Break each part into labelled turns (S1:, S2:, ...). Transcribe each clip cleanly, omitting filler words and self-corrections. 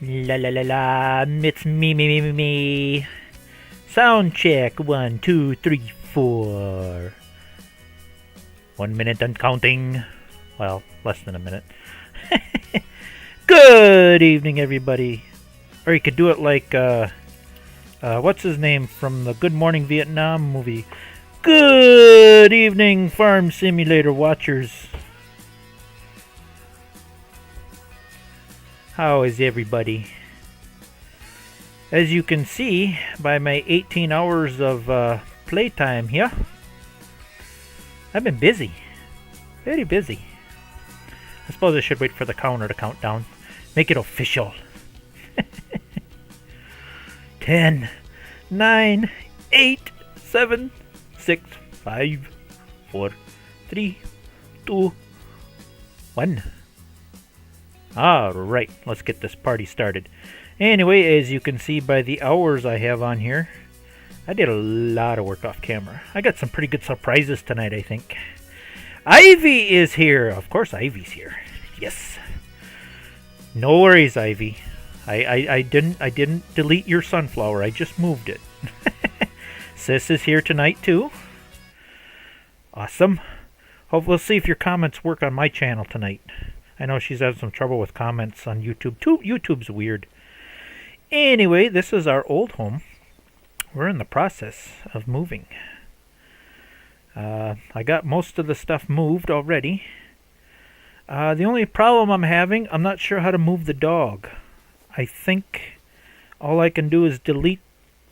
S1: La la la la, it's me. Sound check, 1, 2, 3, 4. 1 minute and counting. Well, less than a minute. Good evening, everybody. Or you could do it like, what's his name from the Good Morning Vietnam movie? Good evening, Farm Simulator watchers. How is everybody? As you can see by my 18 hours of playtime here, I've been busy. Very busy. I suppose I should wait for the counter to count down. Make it official. 10, 9, 8, 7, 6, 5, 4, 3, 2, 1. Alright, let's get this party started. Anyway, as you can see by the hours I have on here, I did a lot of work off camera. I got some pretty good surprises tonight, I think. Ivy is here. Of course, Ivy's here. Yes. No worries, Ivy. I didn't delete your sunflower. I just moved it. Sis is here tonight too. Awesome. Hope we'll see if your comments work on my channel tonight. I know she's had some trouble with comments on YouTube. YouTube's weird. Anyway, this is our old home. We're in the process of moving. I got most of the stuff moved already. The only problem I'm having, I'm not sure how to move the dog. I think all I can do is delete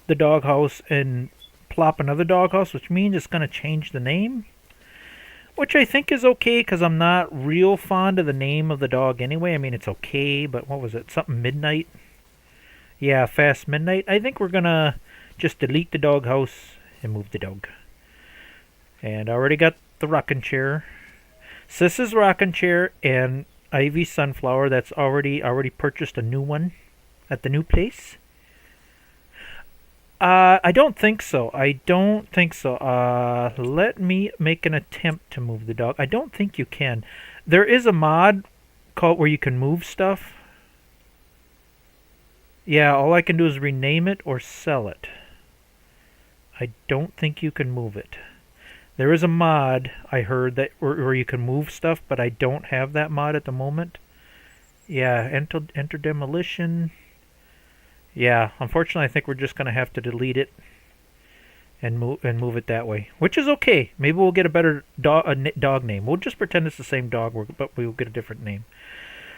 S1: the doghouse and plop another doghouse, which means it's going to change the name. Which I think is okay, because I'm not real fond of the name of the dog anyway. I mean, it's okay, but what was it? Something Midnight? Yeah, Fast Midnight. I think we're going to just delete the doghouse and move the dog. And I already got the rocking chair. Sis's rocking chair and Ivy's sunflower. That's already purchased a new one at the new place. I don't think so. Let me make an attempt to move the dog. I don't think you can. There is a mod called where you can move stuff. Yeah, all I can do is rename it or sell it. I don't think you can move it. There is a mod, I heard, that where you can move stuff, but I don't have that mod at the moment. Yeah, enter demolition. Yeah, unfortunately, I think we're just going to have to delete it and move it that way, which is okay. Maybe we'll get a better dog name. We'll just pretend it's the same dog, but we'll get a different name.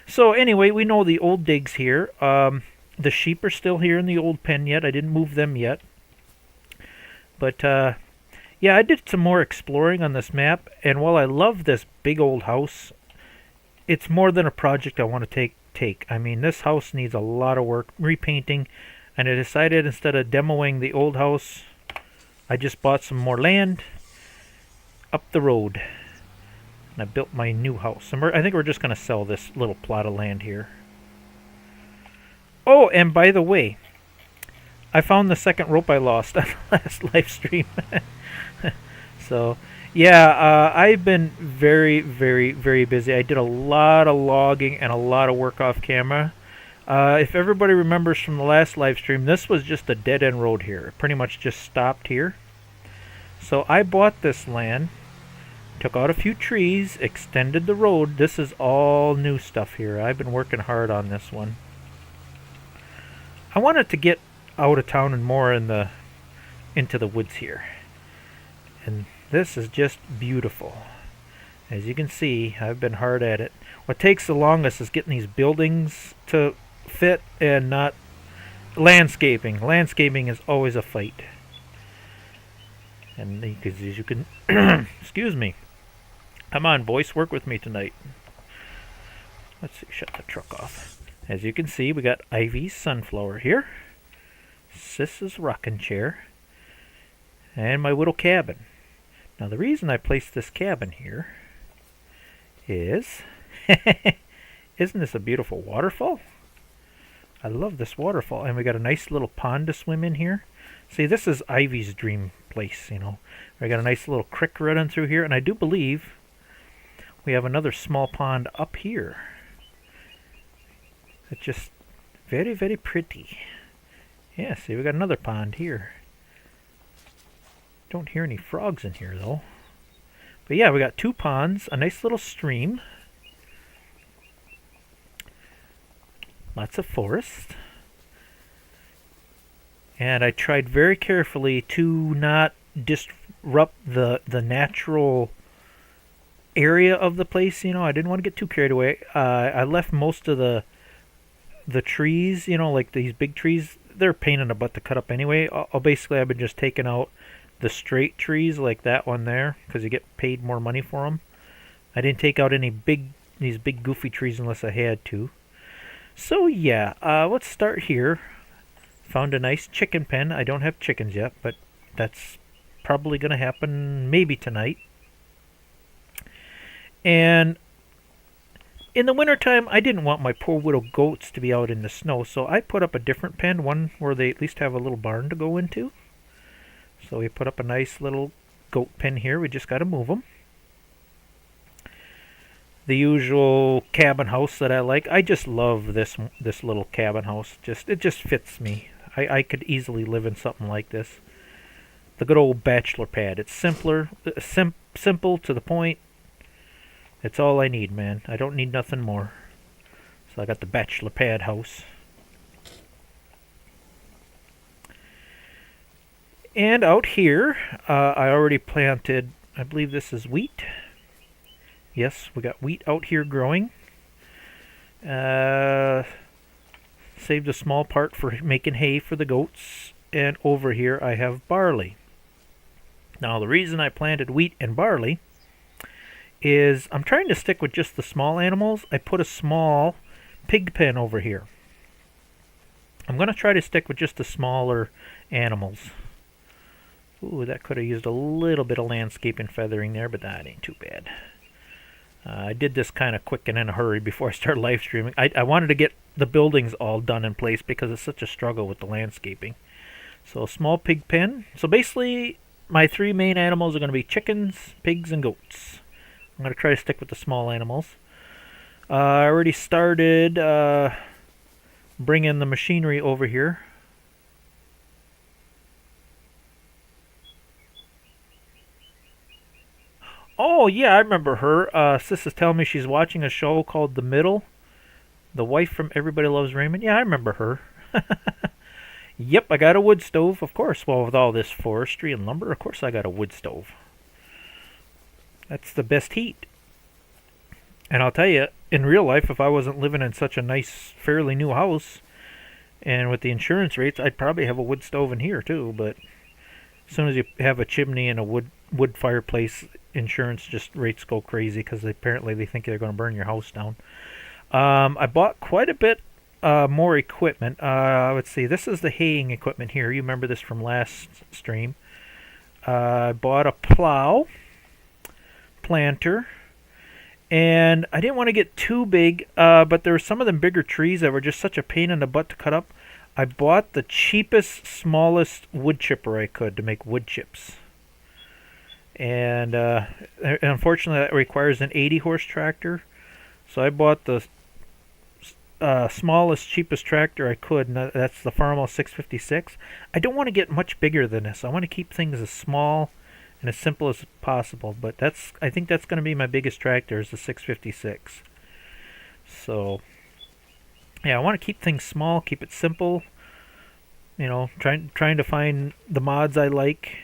S1: So anyway, we know the old digs here. The sheep are still here in the old pen yet. I didn't move them yet. But yeah, I did some more exploring on this map, and while I love this big old house, it's more than a project I want to take. I mean, this house needs a lot of work, repainting, and I decided instead of demoing the old house, I just bought some more land up the road, and I built my new house. And I think we're just going to sell this little plot of land here. Oh, and by the way, I found the second rope I lost on the last live stream. So, yeah, I've been very, very, very busy. I did a lot of logging and a lot of work off camera. If everybody remembers from the last live stream, this was just a dead-end road here. It pretty much just stopped here. So I bought this land, took out a few trees, extended the road. This is all new stuff here. I've been working hard on this one. I wanted to get out of town and more into the woods here. And this is just beautiful. As you can see, I've been hard at it. What takes the longest is getting these buildings to fit and not landscaping. Landscaping is always a fight. And because as you can excuse me. Come on, voice, work with me tonight. Let's see, shut the truck off. As you can see, we got Ivy's sunflower here, Sis's rocking chair, and my little cabin. Now the reason I placed this cabin here is, isn't this a beautiful waterfall? I love this waterfall, and we got a nice little pond to swim in here. See, this is Ivy's dream place, you know. We got a nice little creek running through here, and I do believe we have another small pond up here. It's just Very, very pretty. Yeah, see, we got another pond here. Don't hear any frogs in here, though. But yeah, we got 2 ponds, a nice little stream. Lots of forest. And I tried very carefully to not disrupt the natural area of the place. You know, I didn't want to get too carried away. I left most of the trees, you know, like these big trees, they're a pain in the butt to cut up anyway. Basically, I've been just taking out the straight trees like that one there because you get paid more money for them. I didn't take out these big goofy trees unless I had to. So yeah, let's start here. Found a nice chicken pen. I don't have chickens yet, but that's probably going to happen maybe tonight. And in the wintertime, I didn't want my poor little goats to be out in the snow, so I put up a different pen, one where they at least have a little barn to go into. So we put up a nice little goat pen here. We just got to move them. The usual cabin house that I like. I just love this little cabin house. It just fits me. I could easily live in something like this. The good old bachelor pad. It's simpler, simple to the point. It's all I need, man. I don't need nothing more. So I got the bachelor pad house. And out here, I already planted, I believe this is wheat. Yes, we got wheat out here growing. Saved a small part for making hay for the goats. And over here I have barley. Now the reason I planted wheat and barley is I'm trying to stick with just the small animals. I put a small pig pen over here. I'm going to try to stick with just the smaller animals. Ooh, that could have used a little bit of landscaping feathering there, but that ain't too bad. I did this kind of quick and in a hurry before I started live streaming. I wanted to get the buildings all done in place because it's such a struggle with the landscaping. So a small pig pen. So basically my 3 main animals are going to be chickens, pigs, and goats. I'm going to try to stick with the small animals. I already started bringing the machinery over here. Oh, yeah, I remember her. Sis is telling me she's watching a show called The Middle. The wife from Everybody Loves Raymond. Yeah, I remember her. Yep, I got a wood stove, of course. Well, with all this forestry and lumber, of course I got a wood stove. That's the best heat. And I'll tell you, in real life, if I wasn't living in such a nice, fairly new house, and with the insurance rates, I'd probably have a wood stove in here too. But as soon as you have a chimney and a wood fireplace, insurance just rates go crazy because apparently they think they're going to burn your house down. I bought quite a bit more equipment. Let's see, this is the haying equipment here. You remember this from last stream. I bought a plow, planter, and I didn't want to get too big, but there were some of them bigger trees that were just such a pain in the butt to cut up. I bought the cheapest, smallest wood chipper I could to make wood chips. And unfortunately that requires an 80 horse tractor. So I bought the smallest, cheapest tractor I could, and that's the Farmall 656. I don't want to get much bigger than this. I want to keep things as small and as simple as possible, but I think that's going to be my biggest tractor, is the 656. So yeah, I want to keep things small, keep it simple. You know, trying to find the mods I like.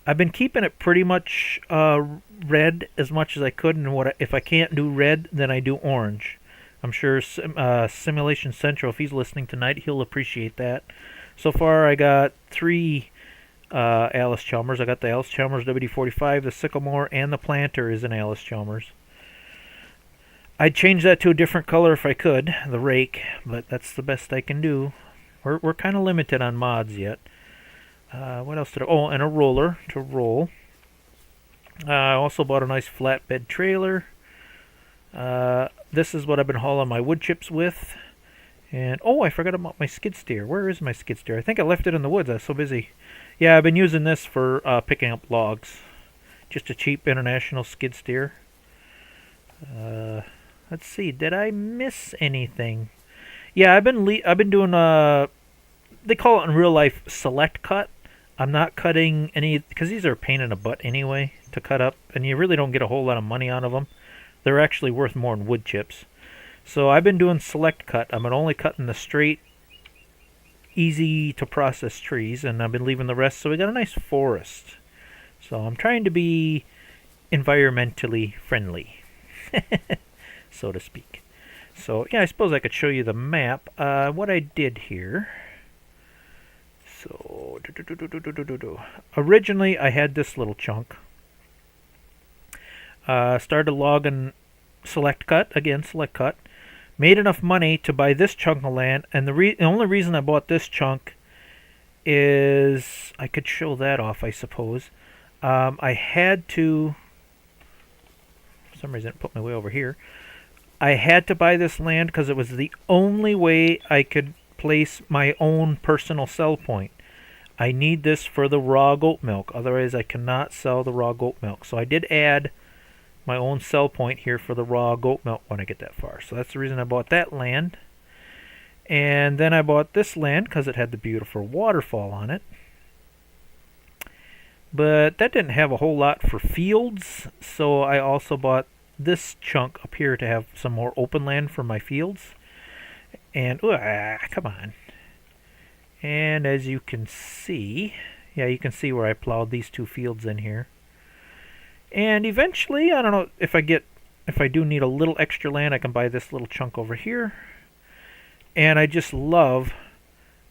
S1: I've been keeping it pretty much red as much as I could, and if I can't do red, then I do orange. I'm sure Simulation Central, if he's listening tonight, he'll appreciate that. So far, I got 3 Alice Chalmers. I got the Alice Chalmers WD-45, the Sycamore, and the planter is an Alice Chalmers. I'd change that to a different color if I could, the rake, but that's the best I can do. We're kind of limited on mods yet. What else did I... Oh, and a roller to roll. I also bought a nice flatbed trailer. This is what I've been hauling my wood chips with. And, oh, I forgot about my skid steer. Where is my skid steer? I think I left it in the woods. I was so busy. Yeah, I've been using this for picking up logs. Just a cheap international skid steer. Let's see. Did I miss anything? Yeah, I've been doing they call it in real life select cut. I'm not cutting any because these are a pain in the butt anyway to cut up, and you really don't get a whole lot of money out of them. They're actually worth more than wood chips. So I've been doing select cut. I'm only cutting the straight, easy to process trees, and I've been leaving the rest. So we got a nice forest. So I'm trying to be environmentally friendly, so to speak. So yeah, I suppose I could show you the map. What I did here. So originally I had this little chunk. Started logging select cut again, select cut. Made enough money to buy this chunk of land, and the only reason I bought this chunk is I could show that off, I suppose. I had to. For some reason, it put me way over here. I had to buy this land because it was the only way I could place my own personal sell point. I need this for the raw goat milk, otherwise I cannot sell the raw goat milk. So I did add my own sell point here for the raw goat milk when I get that far. So that's the reason I bought that land. And then I bought this land because it had the beautiful waterfall on it. But that didn't have a whole lot for fields, so I also bought this chunk up here to have some more open land for my fields. And come on. And as you can see, yeah, you can see where I plowed these two fields in here. And eventually, I don't know if I do need a little extra land, I can buy this little chunk over here. And I just love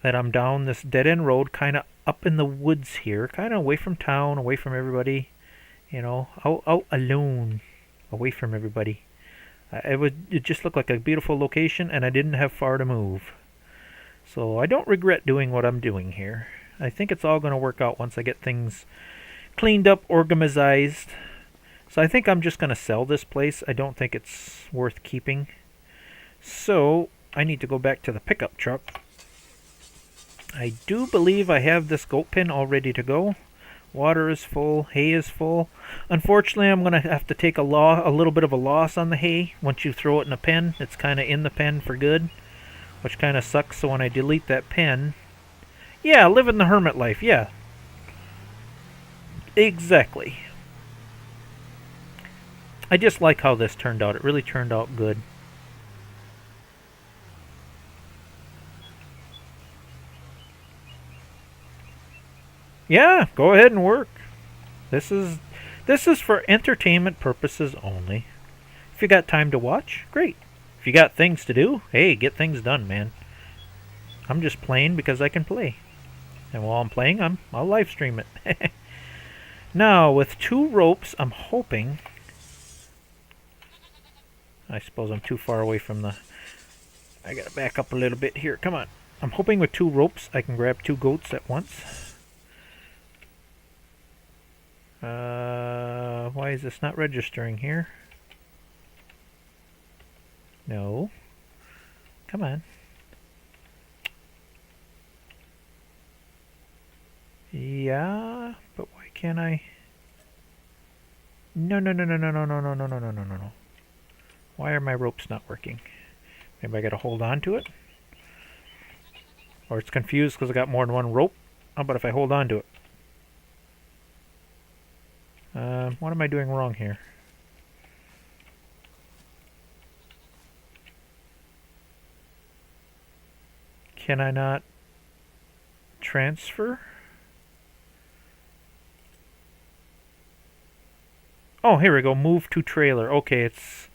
S1: that I'm down this dead-end road, kind of up in the woods here, kind of away from town, away from everybody, you know, out alone, away from everybody. It just looked like a beautiful location, and I didn't have far to move. So I don't regret doing what I'm doing here. I think it's all going to work out once I get things cleaned up, organized. So I think I'm just going to sell this place. I don't think it's worth keeping. So I need to go back to the pickup truck. I do believe I have this goat pen all ready to go. Water is full, hay is full. Unfortunately, I'm going to have to take a little bit of a loss on the hay. Once you throw it in a pen, it's kind of in the pen for good, which kind of sucks. So when I delete that pen, yeah, living the hermit life, yeah. Exactly. I just like how this turned out. It really turned out good. Yeah, go ahead and work. This is for entertainment purposes only. If you got time to watch, great. If you got things to do, hey, get things done, man. I'm just playing because I can play. And while I'm playing, I'll live stream it. Now, with 2 ropes, I'm hoping... I suppose I'm too far away from the... I gotta back up a little bit here. Come on. I'm hoping with 2 ropes, I can grab 2 goats at once. Why is this not registering here? No. Come on. Yeah, but why can't I? No. Why are my ropes not working? Maybe I gotta hold on to it? Or it's confused because I got more than 1 rope? How about if I hold on to it? What am I doing wrong here? Can I not transfer? Oh, here we go. Move to trailer. Okay, it's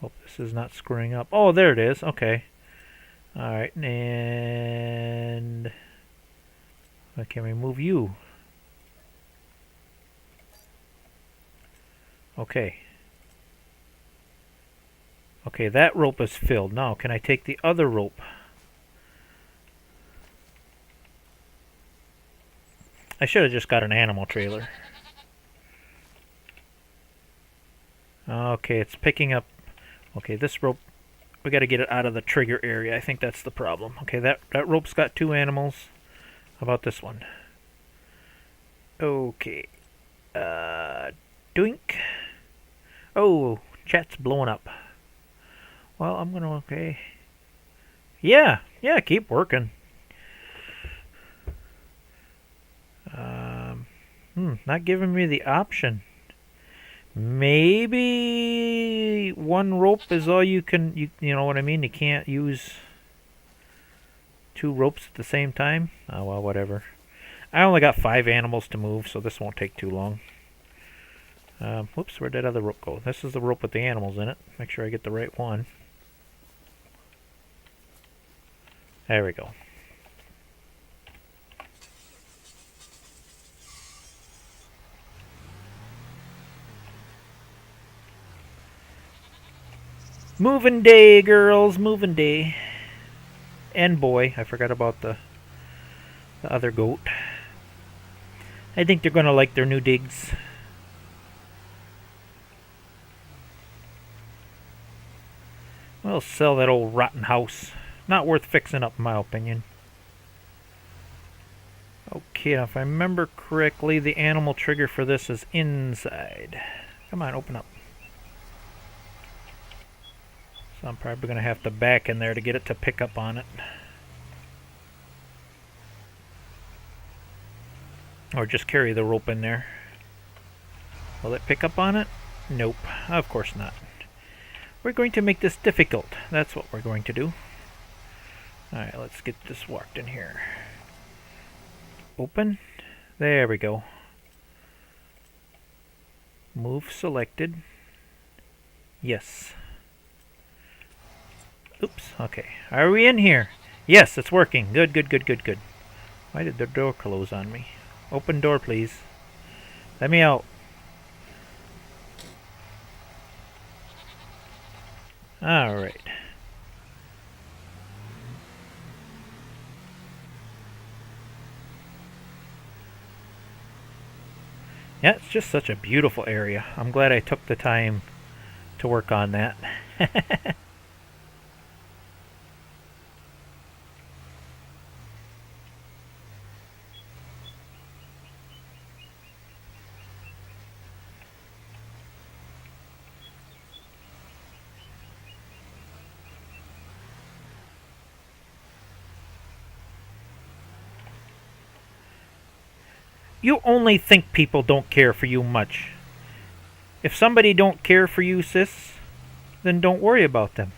S1: hope this is not screwing up. Oh, there it is. Okay. Alright, and I can remove you. Okay. Okay, that rope is filled. Now, can I take the other rope? I should have just got an animal trailer. Okay, it's picking up. Okay, this rope We got to get it out of the trigger area. I think that's the problem. Okay, that rope's got 2 animals. How about this one? Okay. Doink. Oh, chat's blowing up. Well, I'm gonna, okay. Yeah, keep working. Not giving me the option. Maybe one rope is all you can, you know what I mean? You can't use 2 ropes at the same time. Oh, well, whatever. I only got 5 animals to move, so this won't take too long. Whoops, where'd that other rope go? This is the rope with the animals in it. Make sure I get the right one. There we go. Moving day, girls, moving day. And boy, I forgot about the other goat. I think they're gonna like their new digs. We'll sell that old rotten house. Not worth fixing up, in my opinion. Okay, now if I remember correctly, the animal trigger for this is inside. Come on, open up. So I'm probably going to have to back in there to get it to pick up on it. Or just carry the rope in there. Will it pick up on it? Nope, of course not. We're going to make this difficult. That's what we're going to do. Alright, let's get this walked in here. Open. There we go. Move selected. Yes. Oops, okay. Are we in here? Yes, it's working. Good, good, good, good, good. Why did the door close on me? Open door, please. Let me out. Alright. Yeah, it's just such a beautiful area. I'm glad I took the time to work on that. You only think people don't care for you much. If somebody don't care for you, sis, then don't worry about them.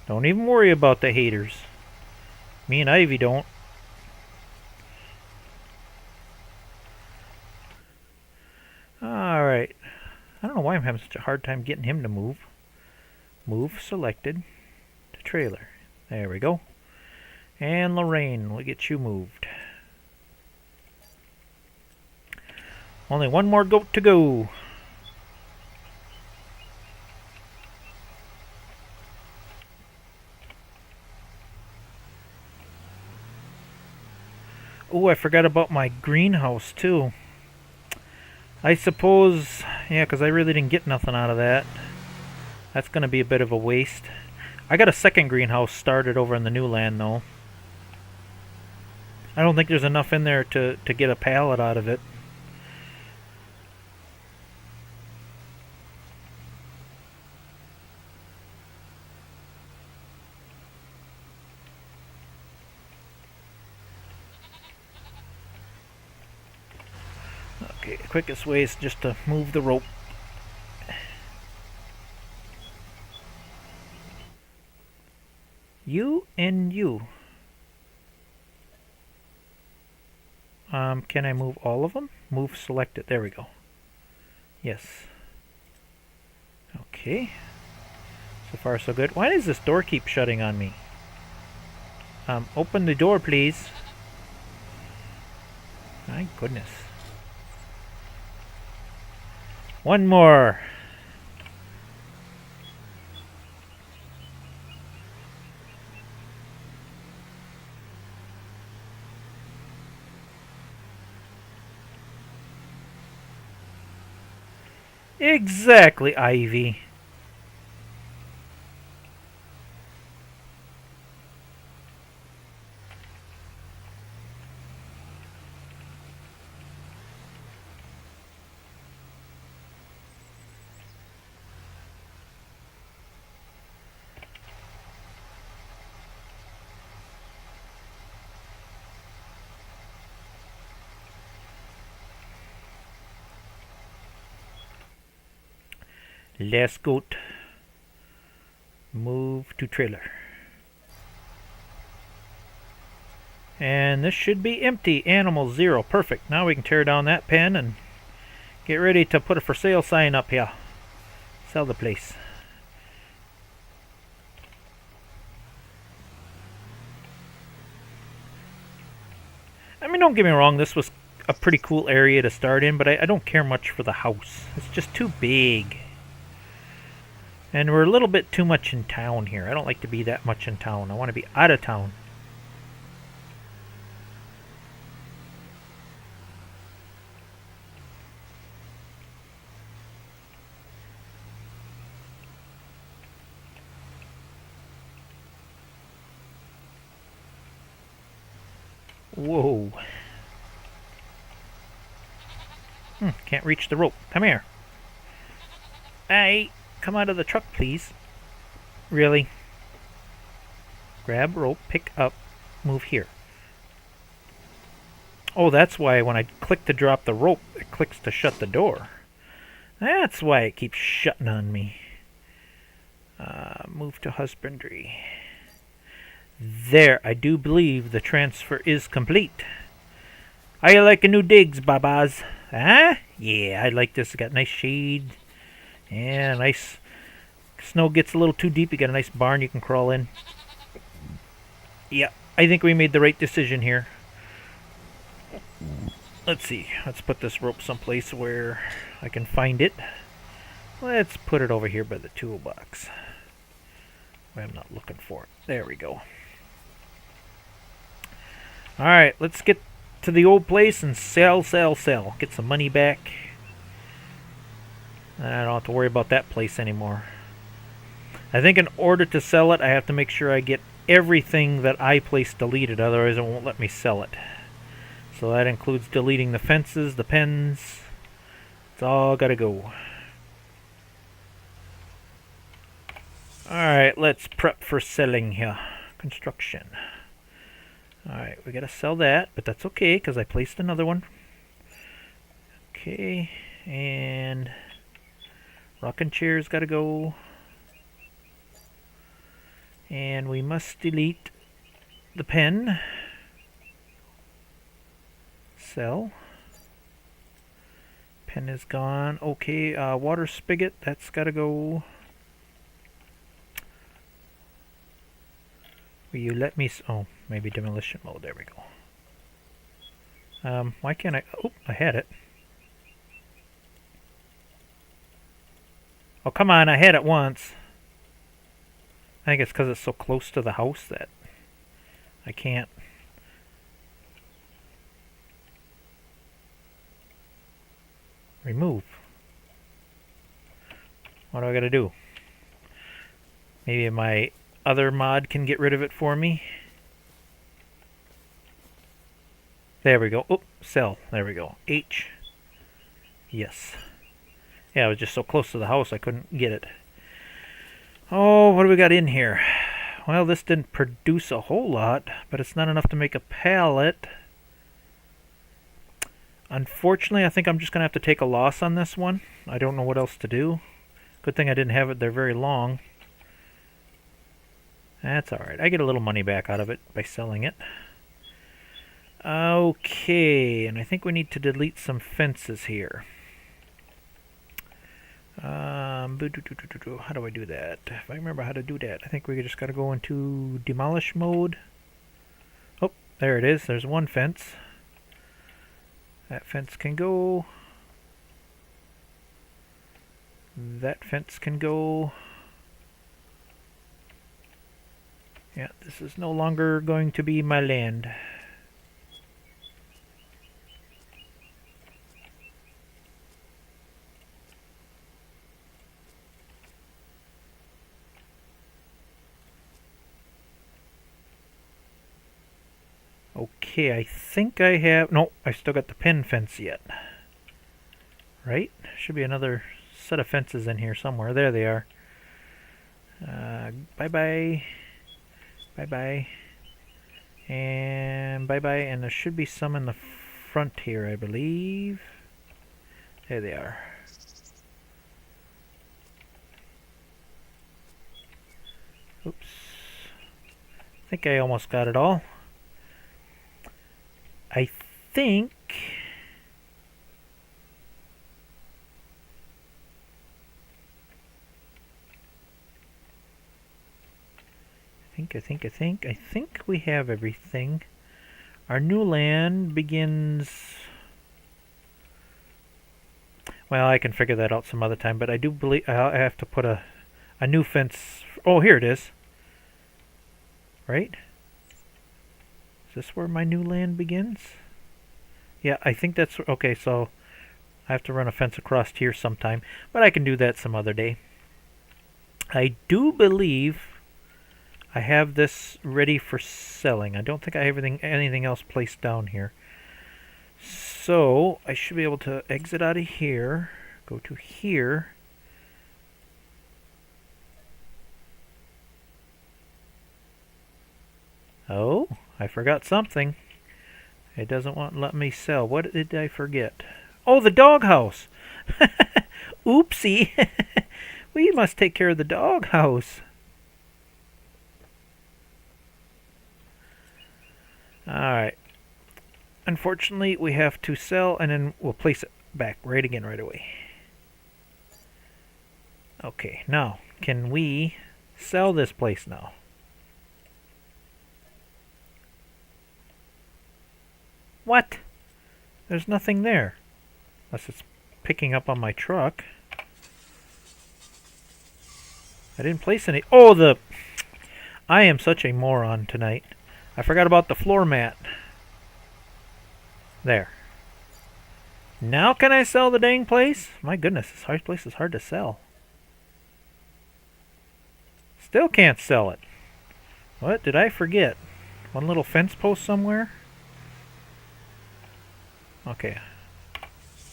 S1: Don't even worry about the haters. Me and Ivy don't. Alright. I don't know why I'm having such a hard time getting him to move. Move selected to trailer. There we go. And Lorraine, we'll get you moved. Only one more goat to go. Oh, I forgot about my greenhouse too. I suppose, yeah, because I really didn't get nothing out of that. That's going to be a bit of a waste. I got a second greenhouse started over in the new land though. I don't think there's enough in there to get a pallet out of it. Okay, the quickest way is just to move the rope. You and you. Can I move all of them? Move selected. There we go. Yes. Okay. So far so good. Why does this door keep shutting on me? Open the door, please. My goodness. One more. Exactly, Ivy. Last goat. Move to trailer. And this should be empty. Animal 0. Perfect. Now we can tear down that pen and get ready to put a for sale sign up here. Sell the place. I mean, don't get me wrong, this was a pretty cool area to start in, but I don't care much for the house. It's just too big. And we're a little bit too much in town here. I don't like to be that much in town. I want to be out of town. Whoa. Can't reach the rope. Come here. Hey, come out of the truck, please. Really? Grab rope, pick up, move here. Oh, that's why when I click to drop the rope, it clicks to shut the door. That's why it keeps shutting on me. Move to husbandry. There, I do believe the transfer is complete. How you liking new digs, babas? Huh? Yeah, I like this. It's got nice shade. Yeah, nice. Snow gets a little too deep. You got a nice barn you can crawl in. Yeah, I think we made the right decision here. Let's see. Let's put this rope someplace where I can find it. Let's put it over here by the toolbox. I'm not looking for it. There we go. Alright, let's get to the old place and sell. Get some money back. I don't have to worry about that place anymore. I think in order to sell it, I have to make sure I get everything that I placed deleted, otherwise it won't let me sell it. So that includes deleting the fences, the pens. It's all gotta go. Alright, let's prep for selling here. Construction. Alright, we gotta sell that, but that's okay, because I placed another one. Okay, and rocking chair's gotta go. And we must delete the pen. Sell. Pen is gone. Okay, water spigot, that's gotta go. Will you let me... Oh, maybe demolition mode. There we go. Why can't I... Oh, I had it. Oh, come on, I had it once. I think it's because it's so close to the house that I can't. Remove. What do I gotta do? Maybe my other mod can get rid of it for me. There we go. Oh, sell. There we go. H. Yes. Yeah, I was just so close to the house I couldn't get it. Oh, what do we got in here? Well, this didn't produce a whole lot, but it's not enough to make a pallet. Unfortunately, I think I'm just going to have to take a loss on this one. I don't know what else to do. Good thing I didn't have it there very long. That's alright. I get a little money back out of it by selling it. Okay, and I think we need to delete some fences here. How do I do that? If I remember how to do that, I think we just got to go into demolish mode. Oh, there it is. There's one fence. That fence can go. That fence can go. Yeah, this is no longer going to be my land. Okay, I think I have... No, I still got the pin fence yet. Right? Should be another set of fences in here somewhere. There they are. Bye-bye. Bye-bye. And bye-bye. And there should be some in the front here, I believe. There they are. Oops. I think I almost got it all. I think... I think we have everything. Our new land begins... Well, I can figure that out some other time, but I do believe I have to put a new fence... Oh, here it is. Right? Is this where my new land begins? Yeah, I think that's... Okay, so I have to run a fence across here sometime, but I can do that some other day. I do believe I have this ready for selling. I don't think I have anything else placed down here. So I should be able to exit out of here, go to here. Oh, I forgot something. It doesn't want to let me sell. What did I forget? Oh, the doghouse. Oopsie. We must take care of the doghouse. Alright. Unfortunately, we have to sell, and then we'll place it back right away. Okay, now, can we sell this place now? What? There's nothing there. Unless it's picking up on my truck. I didn't place any... Oh, the... I am such a moron tonight. I forgot about the floor mat. There. Now can I sell the dang place? My goodness, this place is hard to sell. Still can't sell it. What did I forget? One little fence post somewhere? Okay.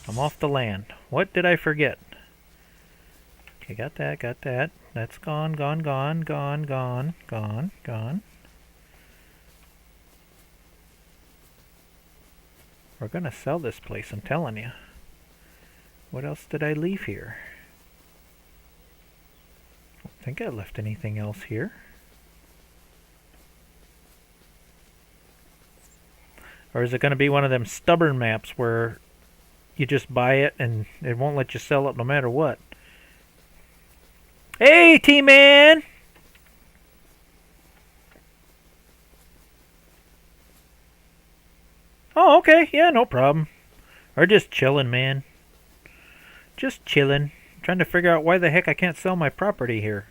S1: I'm off the land. What did I forget? Okay, got that. That's gone. We're gonna sell this place, I'm telling you. What else did I leave here? I don't think I left anything else here. Or is it gonna be one of them stubborn maps where you just buy it and it won't let you sell it no matter what? Hey, T-Man! Oh, okay. Yeah, no problem. Or just chilling, man. Just chilling. Trying to figure out why the heck I can't sell my property here.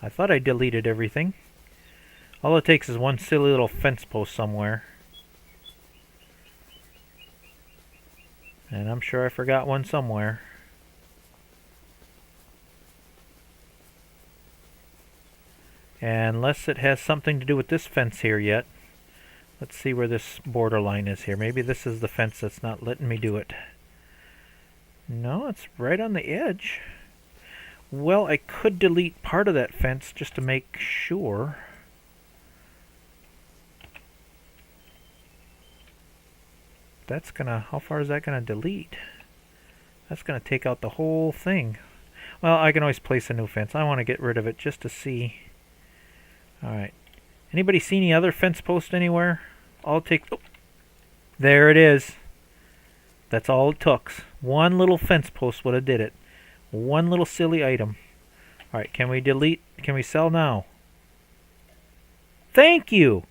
S1: I thought I deleted everything. All it takes is one silly little fence post somewhere. And I'm sure I forgot one somewhere. And unless it has something to do with this fence here yet. Let's see where this borderline is here. Maybe this is the fence that's not letting me do it. No, it's right on the edge. Well, I could delete part of that fence just to make sure. That's gonna... How far is that gonna delete? That's gonna take out the whole thing. Well, I can always place a new fence. I want to get rid of it just to see. Alright. Anybody see any other fence post anywhere? I'll take... Oh, there it is. That's all it took. One little fence post would have did it. One little silly item. Alright, can we delete? Can we sell now? Thank you!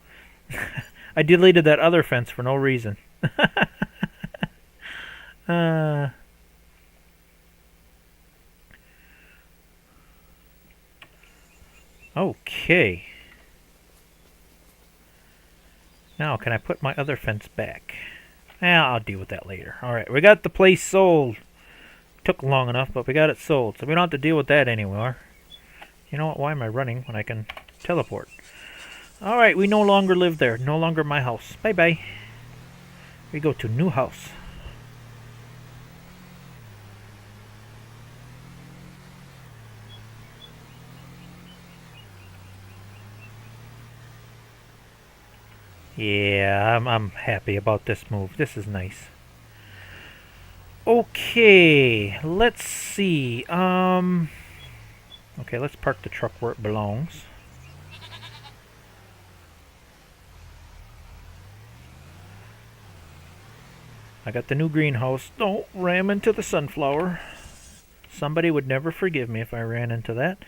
S1: I deleted that other fence for no reason. Okay. Now, can I put my other fence back? I'll deal with that later. Alright, we got the place sold. Took long enough, but we got it sold. So we don't have to deal with that anymore. You know what? Why am I running when I can teleport? Alright, we no longer live there. No longer my house. Bye-bye. We go to new house. Yeah, I'm happy about this move. This is nice. Okay, let's see. Okay, let's park the truck where it belongs. I got the new greenhouse. Don't ram into the sunflower. Somebody would never forgive me if I ran into that.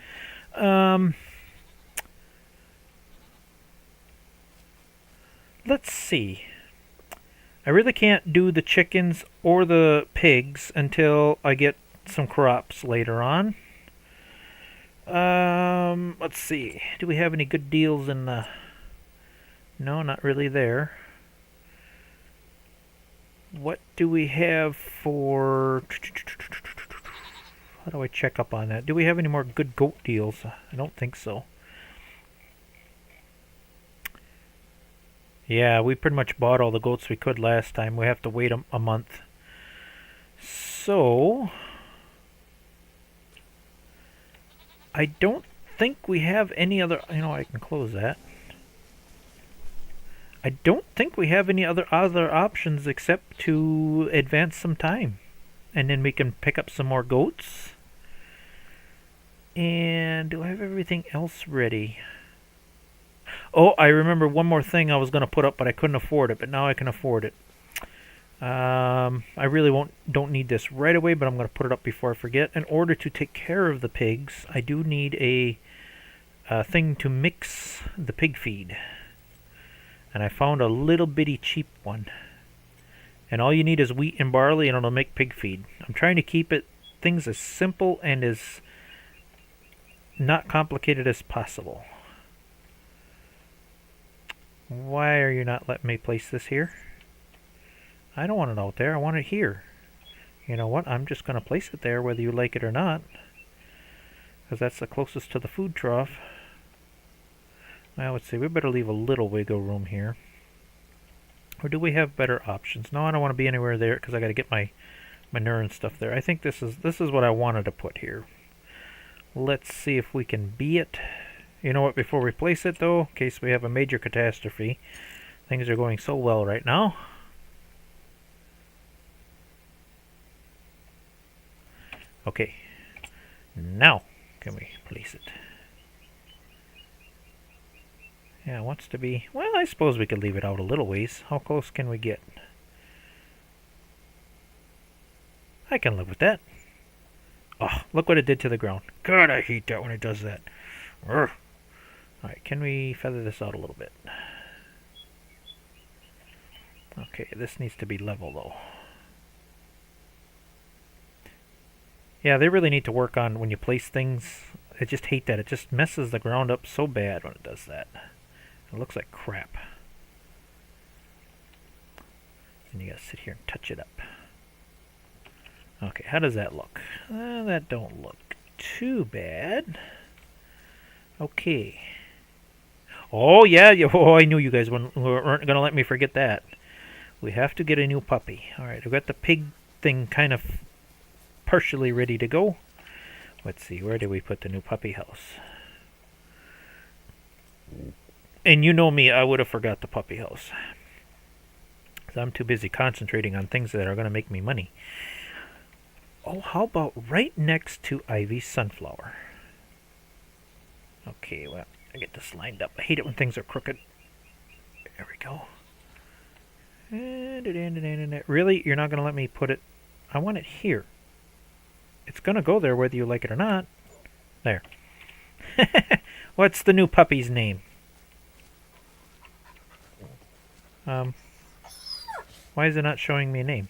S1: Let's see. I really can't do the chickens or the pigs until I get some crops later on. Let's see. Do we have any good deals in the... No, not really there. What do we have for... How do I check up on that? Do we have any more good goat deals? I don't think so. Yeah, we pretty much bought all the goats we could last time. We have to wait a month. So... I don't think we have any other... You know, I can close that. I don't think we have any other options except to advance some time. And then we can pick up some more goats. And do I have everything else ready? Oh, I remember one more thing I was going to put up, but I couldn't afford it. But now I can afford it. I really don't need this right away, but I'm going to put it up before I forget. In order to take care of the pigs, I do need a thing to mix the pig feed. And I found a little bitty cheap one. And all you need is wheat and barley, and it'll make pig feed. I'm trying to keep things as simple and as not complicated as possible. Why are you not letting me place this here? I don't want it out there. I want it here. You know what? I'm just going to place it there whether you like it or not. Because that's the closest to the food trough. Well, let's see. We better leave a little wiggle room here. Or do we have better options? No, I don't want to be anywhere there because I got to get my manure and stuff there. I think this is what I wanted to put here. Let's see if we can be it. You know what? Before we place it, though, in case we have a major catastrophe, things are going so well right now. Okay. Now, can we place it? Yeah, it wants to be... Well, I suppose we could leave it out a little ways. How close can we get? I can live with that. Oh, look what it did to the ground. God, I hate that when it does that. Urgh. Alright, can we feather this out a little bit? Okay, this needs to be level, though. Yeah, they really need to work on when you place things. I just hate that. It just messes the ground up so bad when it does that. It looks like crap. And you gotta sit here and touch it up. Okay, how does that look? That don't look too bad. Okay. Oh, yeah. Oh, I knew you guys weren't going to let me forget that. We have to get a new puppy. Alright, I've got the pig thing kind of partially ready to go. Let's see, where did we put the new puppy house? And you know me, I would have forgot the puppy house. Because I'm too busy concentrating on things that are going to make me money. Oh, how about right next to Ivy's sunflower? Okay, well, I get this lined up. I hate it when things are crooked. There we go. Really? You're not going to let me put it... I want it here. It's going to go there whether you like it or not. There. What's the new puppy's name? Why is it not showing me a name?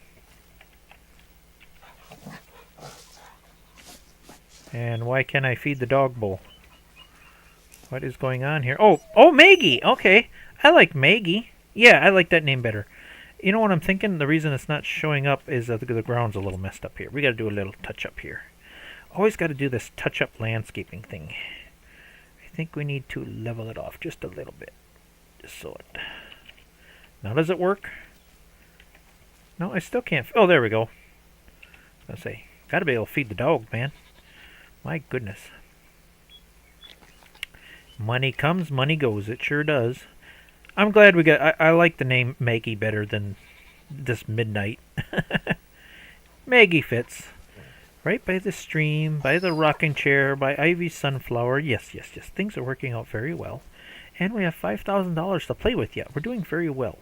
S1: And why can't I feed the dog bowl? What is going on here? Oh, Maggie! Okay. I like Maggie. Yeah, I like that name better. You know what I'm thinking? The reason it's not showing up is that the ground's a little messed up here. We got to do a little touch-up here. Always got to do this touch-up landscaping thing. I think we need to level it off just a little bit. Just so it... Now does it work? No, I still can't... Oh, there we go. I was gonna say, gotta be able to feed the dog, man. My goodness. Money comes, money goes. It sure does. I'm glad we got... I like the name Maggie better than this Midnight. Maggie fits. Right by the stream, by the rocking chair, by Ivy's sunflower. Yes, yes, yes. Things are working out very well. And we have $5,000 to play with yet. We're doing very well.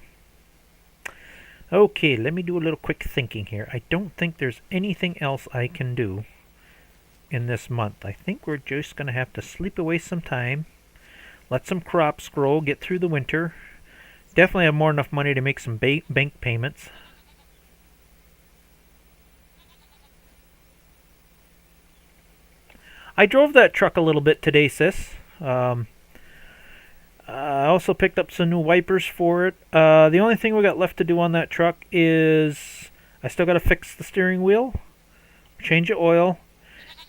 S1: Okay, let me do a little quick thinking here. I don't think there's anything else I can do in this month. I think we're just going to have to sleep away some time, let some crops grow, get through the winter. Definitely have more than enough money to make some bank payments. I drove that truck a little bit today, sis. I also picked up some new wipers for it. The only thing we got left to do on that truck is I still got to fix the steering wheel, change the oil,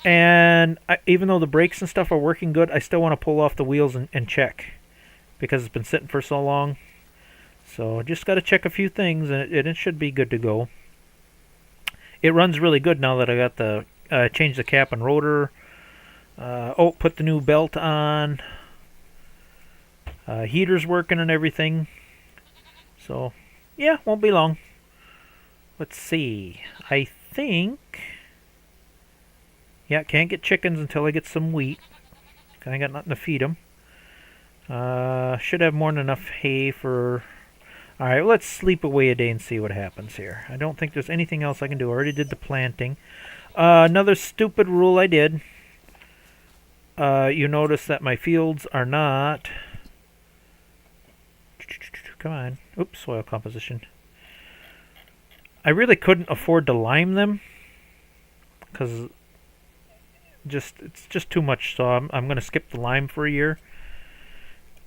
S1: and even though the brakes and stuff are working good, I still want to pull off the wheels and check because it's been sitting for so long. So just got to check a few things, and it should be good to go. It runs really good now that I got the changed the cap and rotor. Put the new belt on. Heater's working and everything. So, yeah, won't be long. Let's see. I think... Yeah, can't get chickens until I get some wheat. I got nothing to feed them. Should have more than enough hay for... Alright, let's sleep away a day and see what happens here. I don't think there's anything else I can do. I already did the planting. Another stupid rule I did. You notice that my fields are not... Come on. Oops, soil composition. I really couldn't afford to lime them because it's just too much. So I'm going to skip the lime for a year.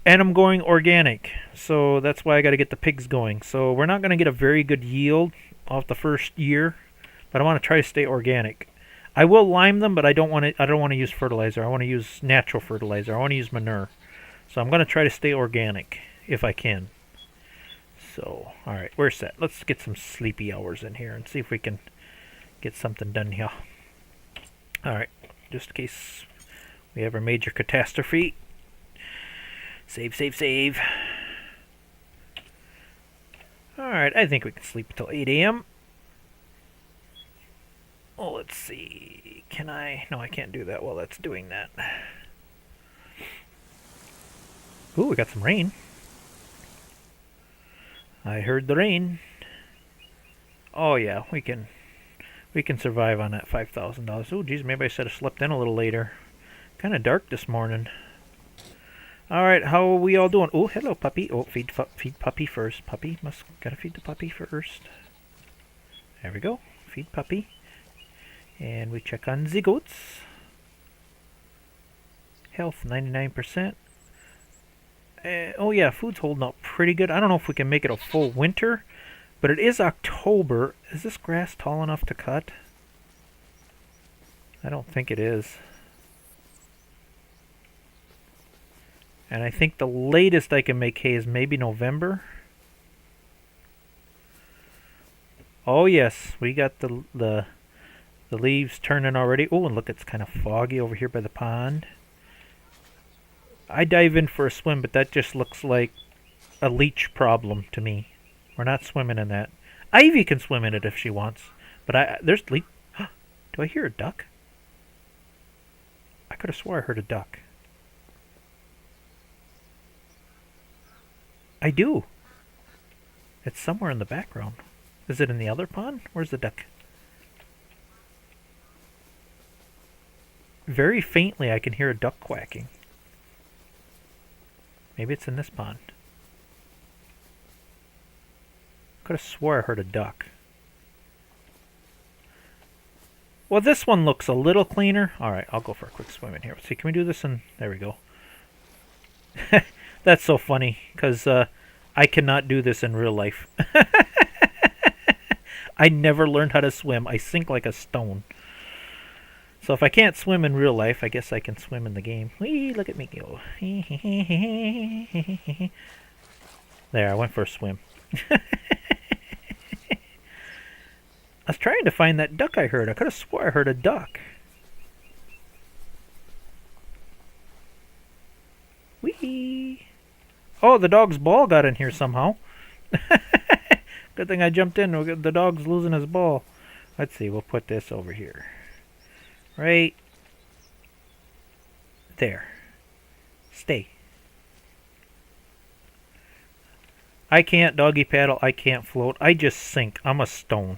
S1: And I'm going organic. So that's why I got to get the pigs going. So we're not going to get a very good yield off the first year, but I want to try to stay organic. I will lime them, but I don't want to use fertilizer. I want to use natural fertilizer. I want to use manure. So I'm going to try to stay organic if I can. So, alright, we're set. Let's get some sleepy hours in here and see if we can get something done here. Alright, just in case we have a major catastrophe. Save, save, save. Alright, I think we can sleep until 8 a.m. Oh, let's see. Can I? No, I can't do that while that's doing that. Ooh, we got some rain. I heard the rain. Oh yeah, we can survive on that $5,000. Oh geez, maybe I should have slept in a little later. Kind of dark this morning. All right, how are we all doing? Oh, hello, puppy. Oh, feed puppy first. Puppy gotta feed the puppy first. There we go. Feed puppy, and we check on the goats. Health 99%. Oh yeah, food's holding up pretty good. I don't know if we can make it a full winter, but it is October. Is this grass tall enough to cut? I don't think it is. And I think the latest I can make hay is maybe November. Oh yes, we got the leaves turning already. Oh, and look, it's kind of foggy over here by the pond. I dive in for a swim, but that just looks like a leech problem to me. We're not swimming in that. Ivy can swim in it if she wants, but there's leech. Do I hear a duck? I could have swore I heard a duck. I do. It's somewhere in the background. Is it in the other pond? Where's the duck? Very faintly I can hear a duck quacking. Maybe it's in this pond. Could have swore I heard a duck. Well, this one looks a little cleaner. Alright, I'll go for a quick swim in here. Let's see, can we do this in... There we go. That's so funny, because I cannot do this in real life. I never learned how to swim. I sink like a stone. So if I can't swim in real life, I guess I can swim in the game. Whee, look at me go. There, I went for a swim. I was trying to find that duck I heard. I could have swore I heard a duck. Whee! Oh, the dog's ball got in here somehow. Good thing I jumped in. The dog's losing his ball. Let's see, we'll put this over here. Right there. Stay. I can't doggy paddle. I can't float. I just sink. I'm a stone.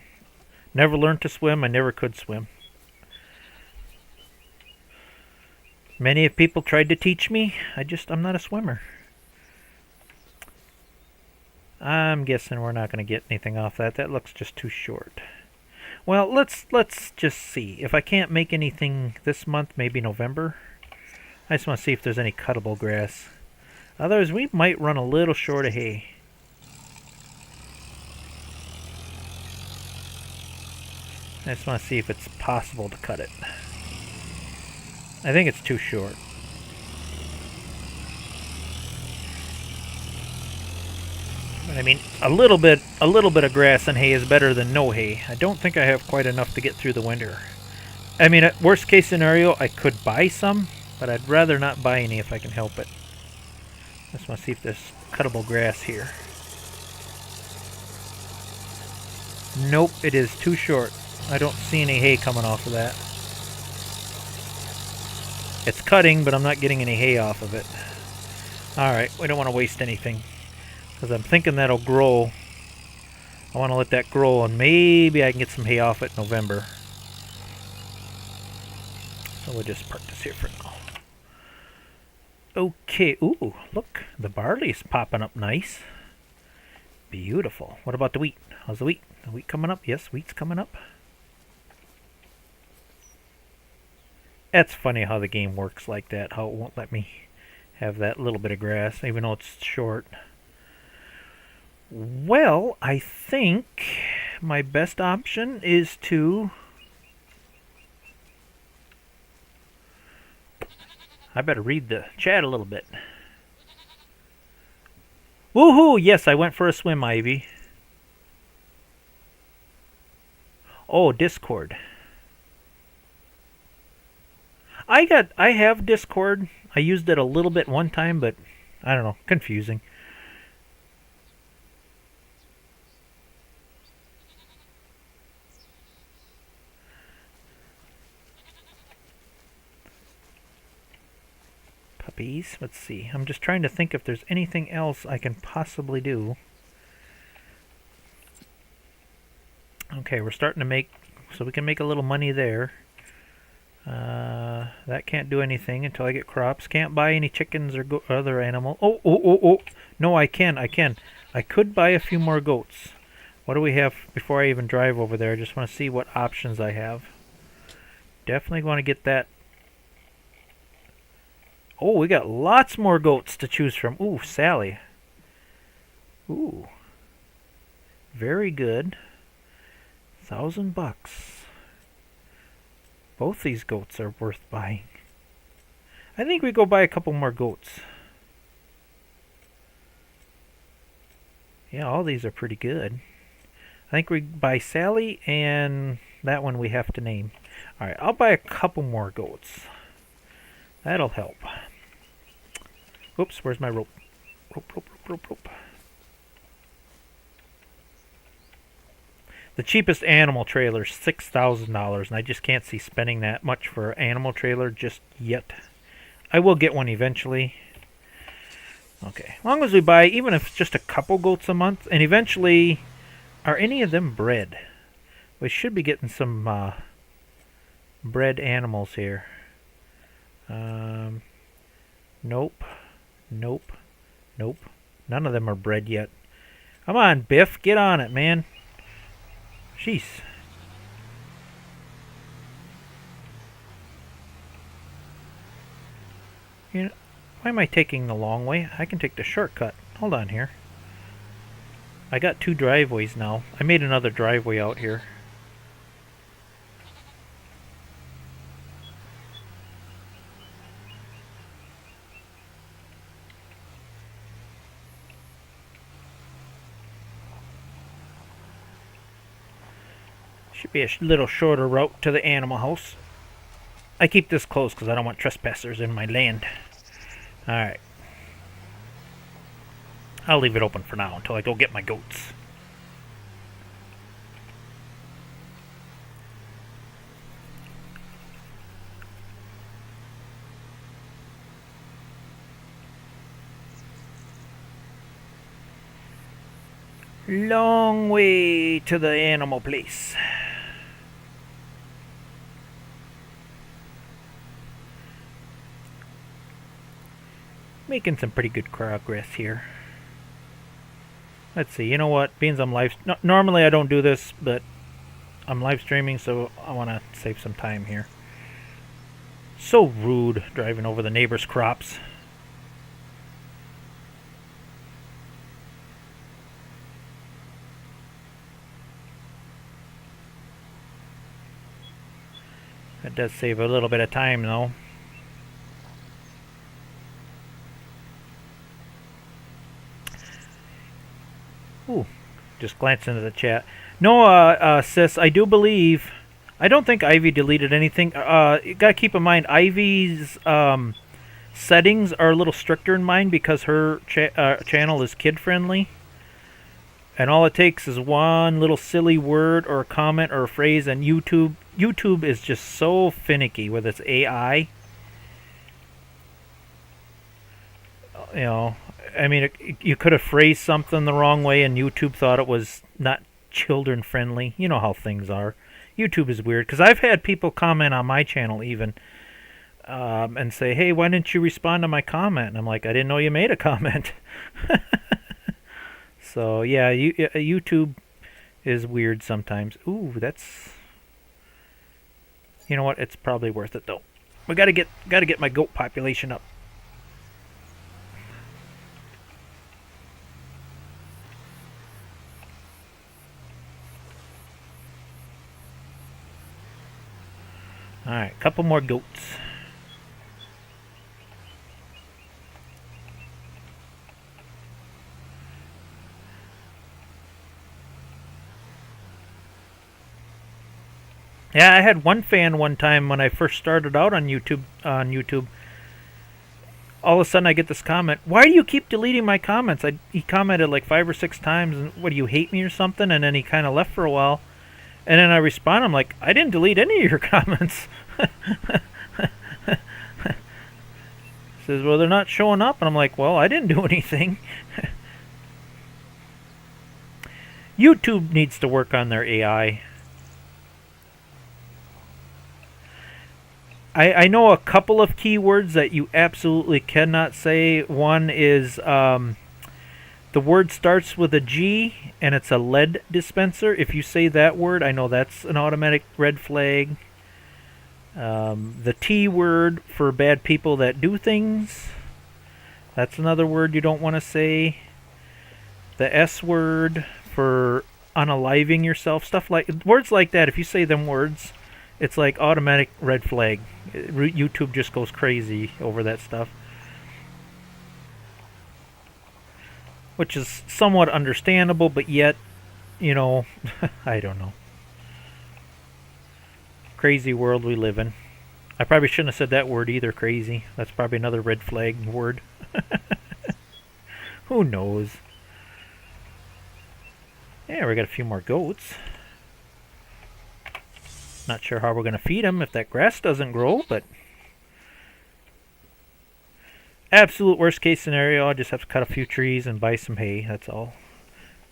S1: Never learned to swim. I never could swim. Many people tried to teach me. I'm not a swimmer. I'm guessing we're not going to get anything off that. That looks just too short. Well, let's just see. If I can't make anything this month, maybe November. I just want to see if there's any cuttable grass. Otherwise, we might run a little short of hay. I just want to see if it's possible to cut it. I think it's too short. But I mean, a little bit of grass and hay is better than no hay. I don't think I have quite enough to get through the winter. I mean, at worst case scenario, I could buy some, but I'd rather not buy any if I can help it. I just want to see if there's cuttable grass here. Nope, it is too short. I don't see any hay coming off of that. It's cutting, but I'm not getting any hay off of it. Alright, we don't want to waste anything, because I'm thinking that'll grow. I want to let that grow, and maybe I can get some hay off it in November. So we'll just park this here for now. Okay, ooh, look, the barley's popping up nice. Beautiful. What about the wheat? How's the wheat? The wheat coming up? Yes, wheat's coming up. That's funny how the game works like that, how it won't let me have that little bit of grass, even though it's short. Well, I think my best option is to... I better read the chat a little bit. Woohoo! Yes, I went for a swim, Ivy. Oh, Discord. I have Discord. I used it a little bit one time, but I don't know, confusing. Puppies, let's see. I'm just trying to think if there's anything else I can possibly do. Okay, we're starting to make, so we can make a little money there. That can't do anything until I get crops. Can't buy any chickens or other animal. Oh. No, I can. I could buy a few more goats. What do we have before I even drive over there? I just want to see what options I have. Definitely want to get that. Oh, we got lots more goats to choose from. Ooh, Sally. Ooh. Very good. $1,000. Both these goats are worth buying. I think we go buy a couple more goats. Yeah, all these are pretty good. I think we buy Sally and that one we have to name. Alright, I'll buy a couple more goats. That'll help. Oops, where's my rope? Rope. The cheapest animal trailer is $6,000, and I just can't see spending that much for an animal trailer just yet. I will get one eventually. Okay, as long as we buy, even if it's just a couple goats a month, and eventually, are any of them bred? We should be getting some bred animals here. Nope. None of them are bred yet. Come on, Biff, get on it, man. Jeez. You know, why am I taking the long way? I can take the shortcut. Hold on here. I got 2 driveways now. I made another driveway out here. Should be a little shorter route to the animal house. I keep this closed because I don't want trespassers in my land. Alright. I'll leave it open for now until I go get my goats. Long way to the animal place. Making some pretty good progress here. Let's see, you know what? Being I'm live... normally I don't do this, but I'm live streaming, so I want to save some time here. So rude driving over the neighbor's crops. That does save a little bit of time, though. Ooh, just glanced into the chat. No, sis, I do believe... I don't think Ivy deleted anything. You gotta keep in mind, Ivy's settings are a little stricter in mine because her channel is kid-friendly. And all it takes is one little silly word or a comment or a phrase, and YouTube is just so finicky with its AI. You know, I mean, you could have phrased something the wrong way and YouTube thought it was not children friendly. You know how things are. YouTube is weird because I've had people comment on my channel even and say, hey, why didn't you respond to my comment? And I'm like, I didn't know you made a comment. So yeah, YouTube is weird sometimes. Ooh, that's... You know what? It's probably worth it though. We gotta get my goat population up. Alright, couple more goats. Yeah, I had one fan one time when I first started out on YouTube. All of a sudden I get this comment, why do you keep deleting my comments? He commented like 5 or 6 times, and what, do you hate me or something? And then he kind of left for a while. And then I respond, I'm like, I didn't delete any of your comments. Says, well, they're not showing up. And I'm like, well, I didn't do anything. YouTube needs to work on their AI. I know a couple of keywords that you absolutely cannot say. One is the word starts with a G and it's a lead dispenser. If you say that word, I know that's an automatic red flag. The T word for bad people that do things. That's another word you don't want to say. The S word for unaliving yourself. Stuff like... words like that, if you say them words, it's like automatic red flag. YouTube just goes crazy over that stuff. Which is somewhat understandable, but yet, you know, I don't know. Crazy world we live in. I probably shouldn't have said that word either, crazy. That's probably another red flag word. Who knows? Yeah, we got a few more goats. Not sure how we're going to feed them if that grass doesn't grow, but... absolute worst case scenario, I just have to cut a few trees and buy some hay, that's all.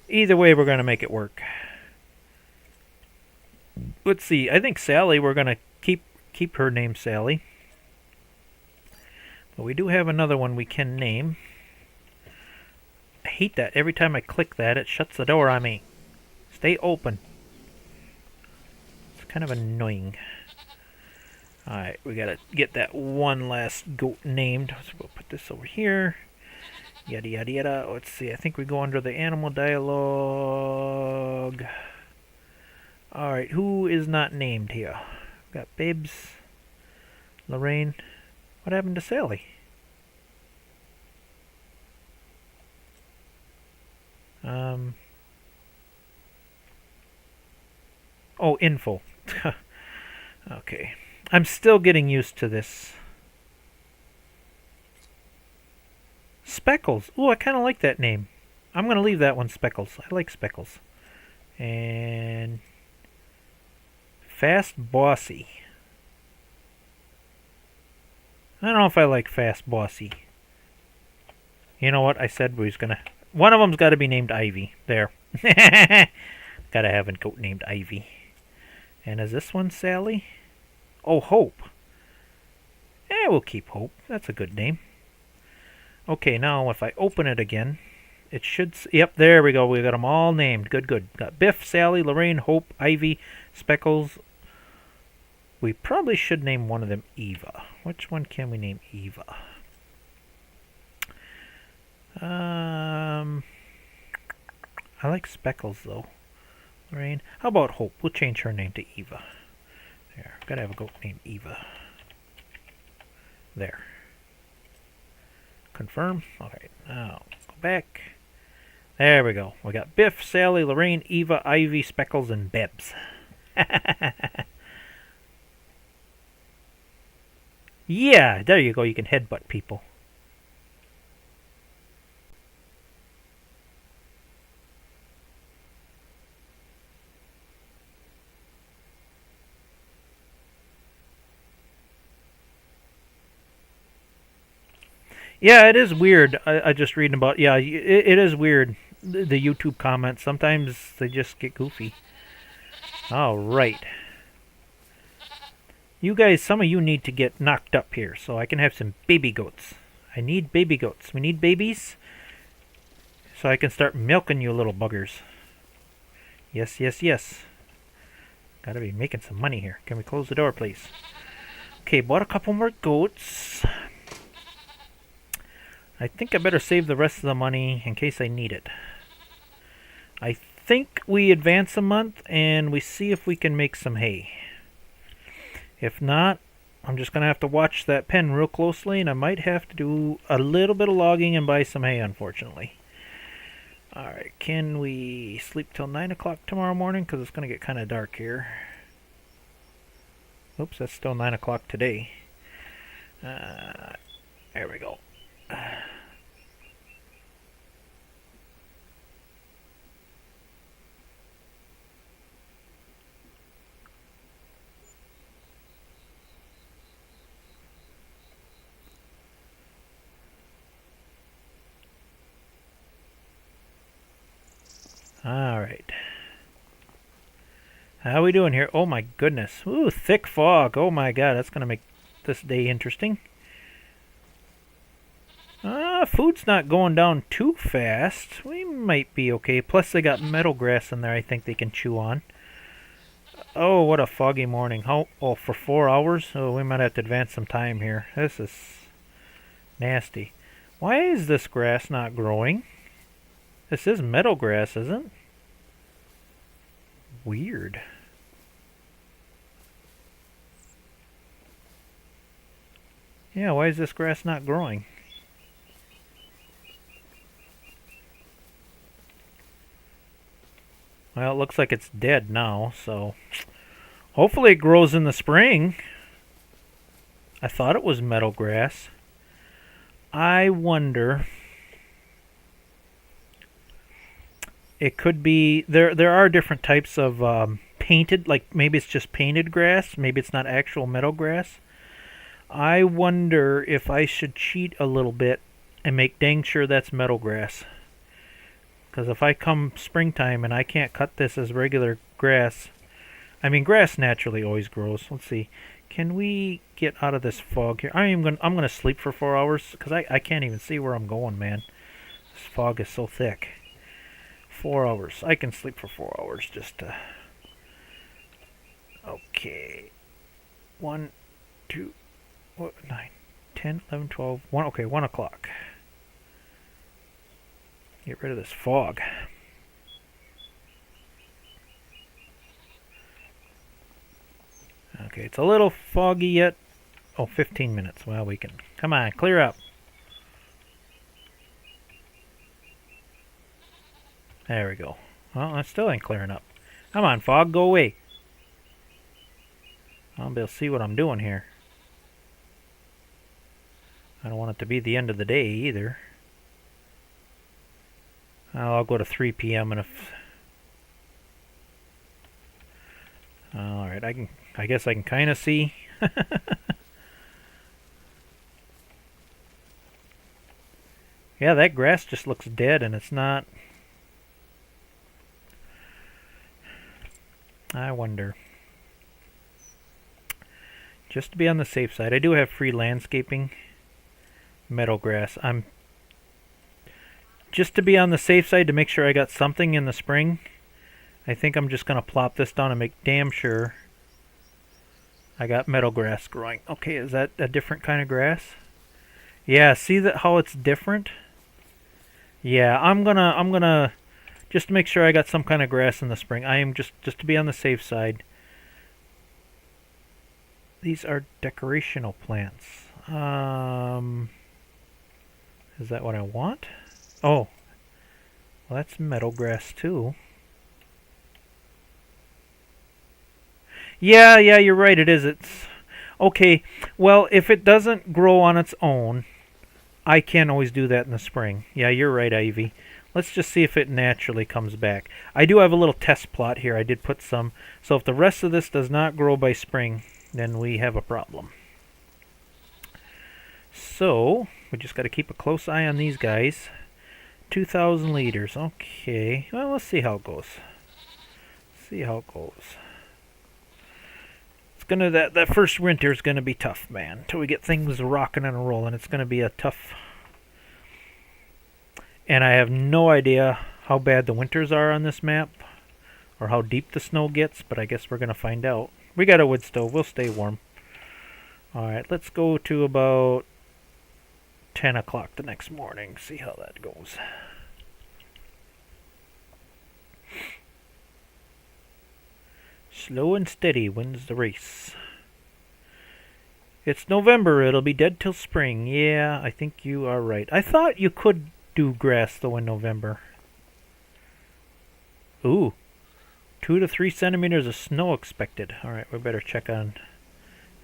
S1: Either way, we're going to make it work. Let's see, I think Sally, we're going to keep her name Sally. But we do have another one we can name. I hate that. Every time I click that, it shuts the door on me. Stay open. It's kind of annoying. Alright, we gotta get that one last goat named. So we'll put this over here. Yada yada yada. Let's see, I think we go under the animal dialogue. Alright, who is not named here? We got Babes, Lorraine. What happened to Sally? Oh, info. Okay. I'm still getting used to this. Speckles. Ooh, I kind of like that name. I'm going to leave that one Speckles. I like Speckles. And Fast Bossy. I don't know if I like Fast Bossy. You know what? I said we was going to... One of them's got to be named Ivy. There. Gotta have a goat named Ivy. And is this one Sally? Oh, Hope. We'll keep Hope. That's a good name. Okay, now if I open it again, it should... Yep, there we go. We got them all named. Good, good. Got Biff, Sally, Lorraine, Hope, Ivy, Speckles. We probably should name one of them Eva. Which one can we name Eva? I like Speckles, though. Lorraine. How about Hope? We'll change her name to Eva. There. Gotta have a goat named Eva. There. Confirm. Okay, now go back. There we go. We got Biff, Sally, Lorraine, Eva, Ivy, Speckles, and Bebs. Yeah, there you go. You can headbutt people. Yeah, it is weird. I just reading about... Yeah, it is weird. The YouTube comments. Sometimes they just get goofy. All right. You guys, some of you need to get knocked up here so I can have some baby goats. I need baby goats. We need babies so I can start milking you little buggers. Yes, yes, yes. Gotta be making some money here. Can we close the door, please? Okay, bought a couple more goats. I think I better save the rest of the money in case I need it. I think we advance a month and we see if we can make some hay. If not, I'm just going to have to watch that pen real closely, and I might have to do a little bit of logging and buy some hay, unfortunately. Alright, can we sleep till 9 o'clock tomorrow morning? Because it's going to get kind of dark here. Oops, that's still 9 o'clock today. There we go. Alright. How we doing here? Oh my goodness. Ooh, thick fog. Oh my god, that's going to make this day interesting. Food's not going down too fast. We might be okay. Plus they got meadow grass in there I think they can chew on. Oh, what a foggy morning. Oh, for 4 hours? Oh, we might have to advance some time here. This is nasty. Why is this grass not growing? This is meadow grass, isn't it? Weird. Yeah, why is this grass not growing? Well, it looks like it's dead now, so hopefully it grows in the spring. I thought it was meadow grass. I wonder... It could be... There are different types of painted, like maybe it's just painted grass. Maybe it's not actual meadow grass. I wonder if I should cheat a little bit and make dang sure that's meadow grass. Because if I come springtime and I can't cut this as regular grass... I mean, grass naturally always grows. Let's see. Can we get out of this fog here? I'm gonna sleep for 4 hours because I can't even see where I'm going, man. This fog is so thick. 4 hours. I can sleep for 4 hours just to... Okay. 1, 2, 9, 10, 11, 12, 1. Okay, 1 o'clock. Get rid of this fog. Okay, it's a little foggy yet. Oh, 15 minutes. Well, we can... Come on, clear up. There we go. Well, that still ain't clearing up. Come on, fog, go away. I'll be able to see what I'm doing here. I don't want it to be the end of the day either. I'll go to 3 p.m. and if... Alright, I guess I can kind of see. Yeah, that grass just looks dead and it's not... I wonder. Just to be on the safe side, I do have free landscaping. Meadow grass. Just to be on the safe side, to make sure I got something in the spring, I think I'm just going to plop this down and make damn sure I got meadow grass growing. Okay, is that a different kind of grass? Yeah, see that how it's different? Yeah, I'm gonna just to make sure I got some kind of grass in the spring. I am just to be on the safe side. These are decorational plants. Is that what I want? Oh, well, that's meadow grass too. Yeah, you're right. It is. It's okay. Well, if it doesn't grow on its own, I can always do that in the spring. Yeah, you're right, Ivy. Let's just see if it naturally comes back. I do have a little test plot here. I did put some. So if the rest of this does not grow by spring, then we have a problem. So we just got to keep a close eye on these guys. 2,000 liters. Okay. Well, let's see how it goes. It's gonna that first winter is gonna be tough, man. Until we get things rocking and rolling, it's gonna be a tough. And I have no idea how bad the winters are on this map, or how deep the snow gets. But I guess we're gonna find out. We got a wood stove. We'll stay warm. All right. Let's go to about 10 o'clock the next morning. See how that goes. Slow and steady wins the race. It's November. It'll be dead till spring. Yeah, I think you are right. I thought you could do grass though in November. Ooh. 2 to 3 centimeters of snow expected. Alright, we better check on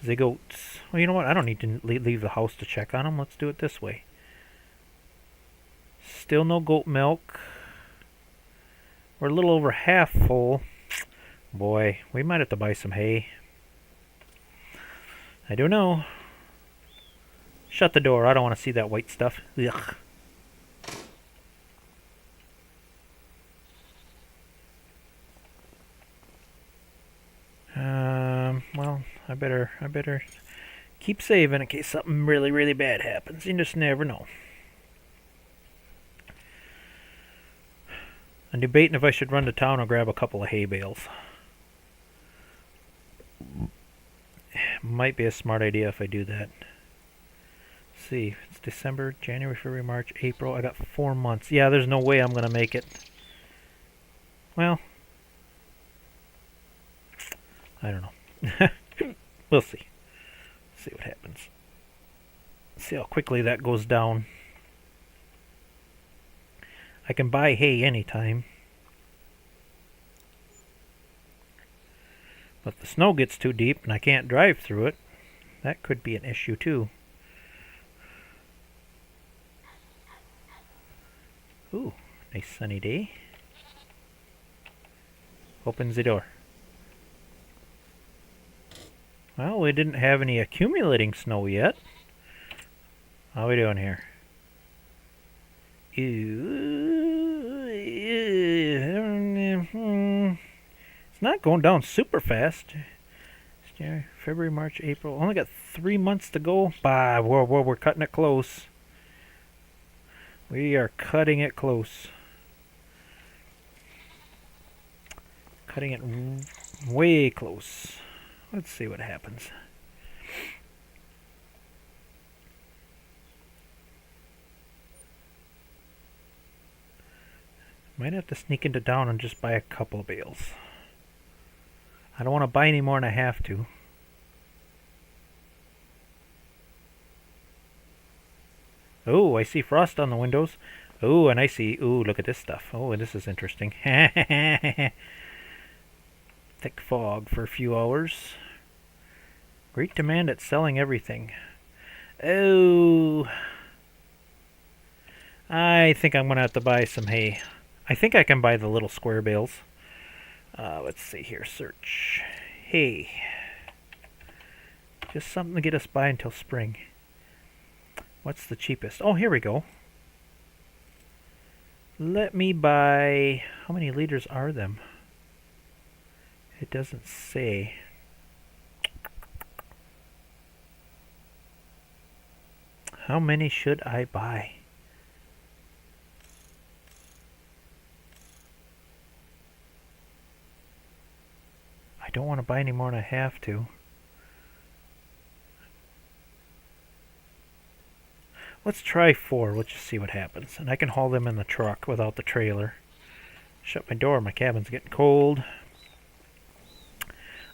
S1: the goats. Well, you know what? I don't need to leave the house to check on them. Let's do it this way. Still no goat milk. We're a little over half full. Boy, we might have to buy some hay. I don't know. Shut the door. I don't want to see that white stuff. Ugh. Well, I better keep saving in case something really, really bad happens. You just never know. I'm debating if I should run to town or grab a couple of hay bales. Might be a smart idea if I do that. Let's see, it's December, January, February, March, April. I got 4 months. Yeah, there's no way I'm going to make it. Well, I don't know. We'll see. See what happens. See how quickly that goes down. I can buy hay anytime. But if the snow gets too deep and I can't drive through it, that could be an issue too. Ooh, nice sunny day. Opens the door. Well, we didn't have any accumulating snow yet. How are we doing here? It's not going down super fast. January, February, March, April. Only got 3 months to go. Bah, we're cutting it close. We are cutting it close. Cutting it way close. Let's see what happens. Might have to sneak into town and just buy a couple of bales. I don't want to buy any more than I have to. Oh, I see frost on the windows. Oh, and I see... Ooh, look at this stuff. Oh, this is interesting. Thick fog for a few hours. Great demand at selling everything. Oh, I think I'm going to have to buy some hay. I think I can buy the little square bales. Let's see here. Search. Hay. Just something to get us by until spring. What's the cheapest? Oh, here we go. Let me buy... How many liters are them? It doesn't say. How many should I buy? I don't want to buy any more than I have to. Let's try 4. Let's just see what happens. And I can haul them in the truck without the trailer. Shut my door. My cabin's getting cold.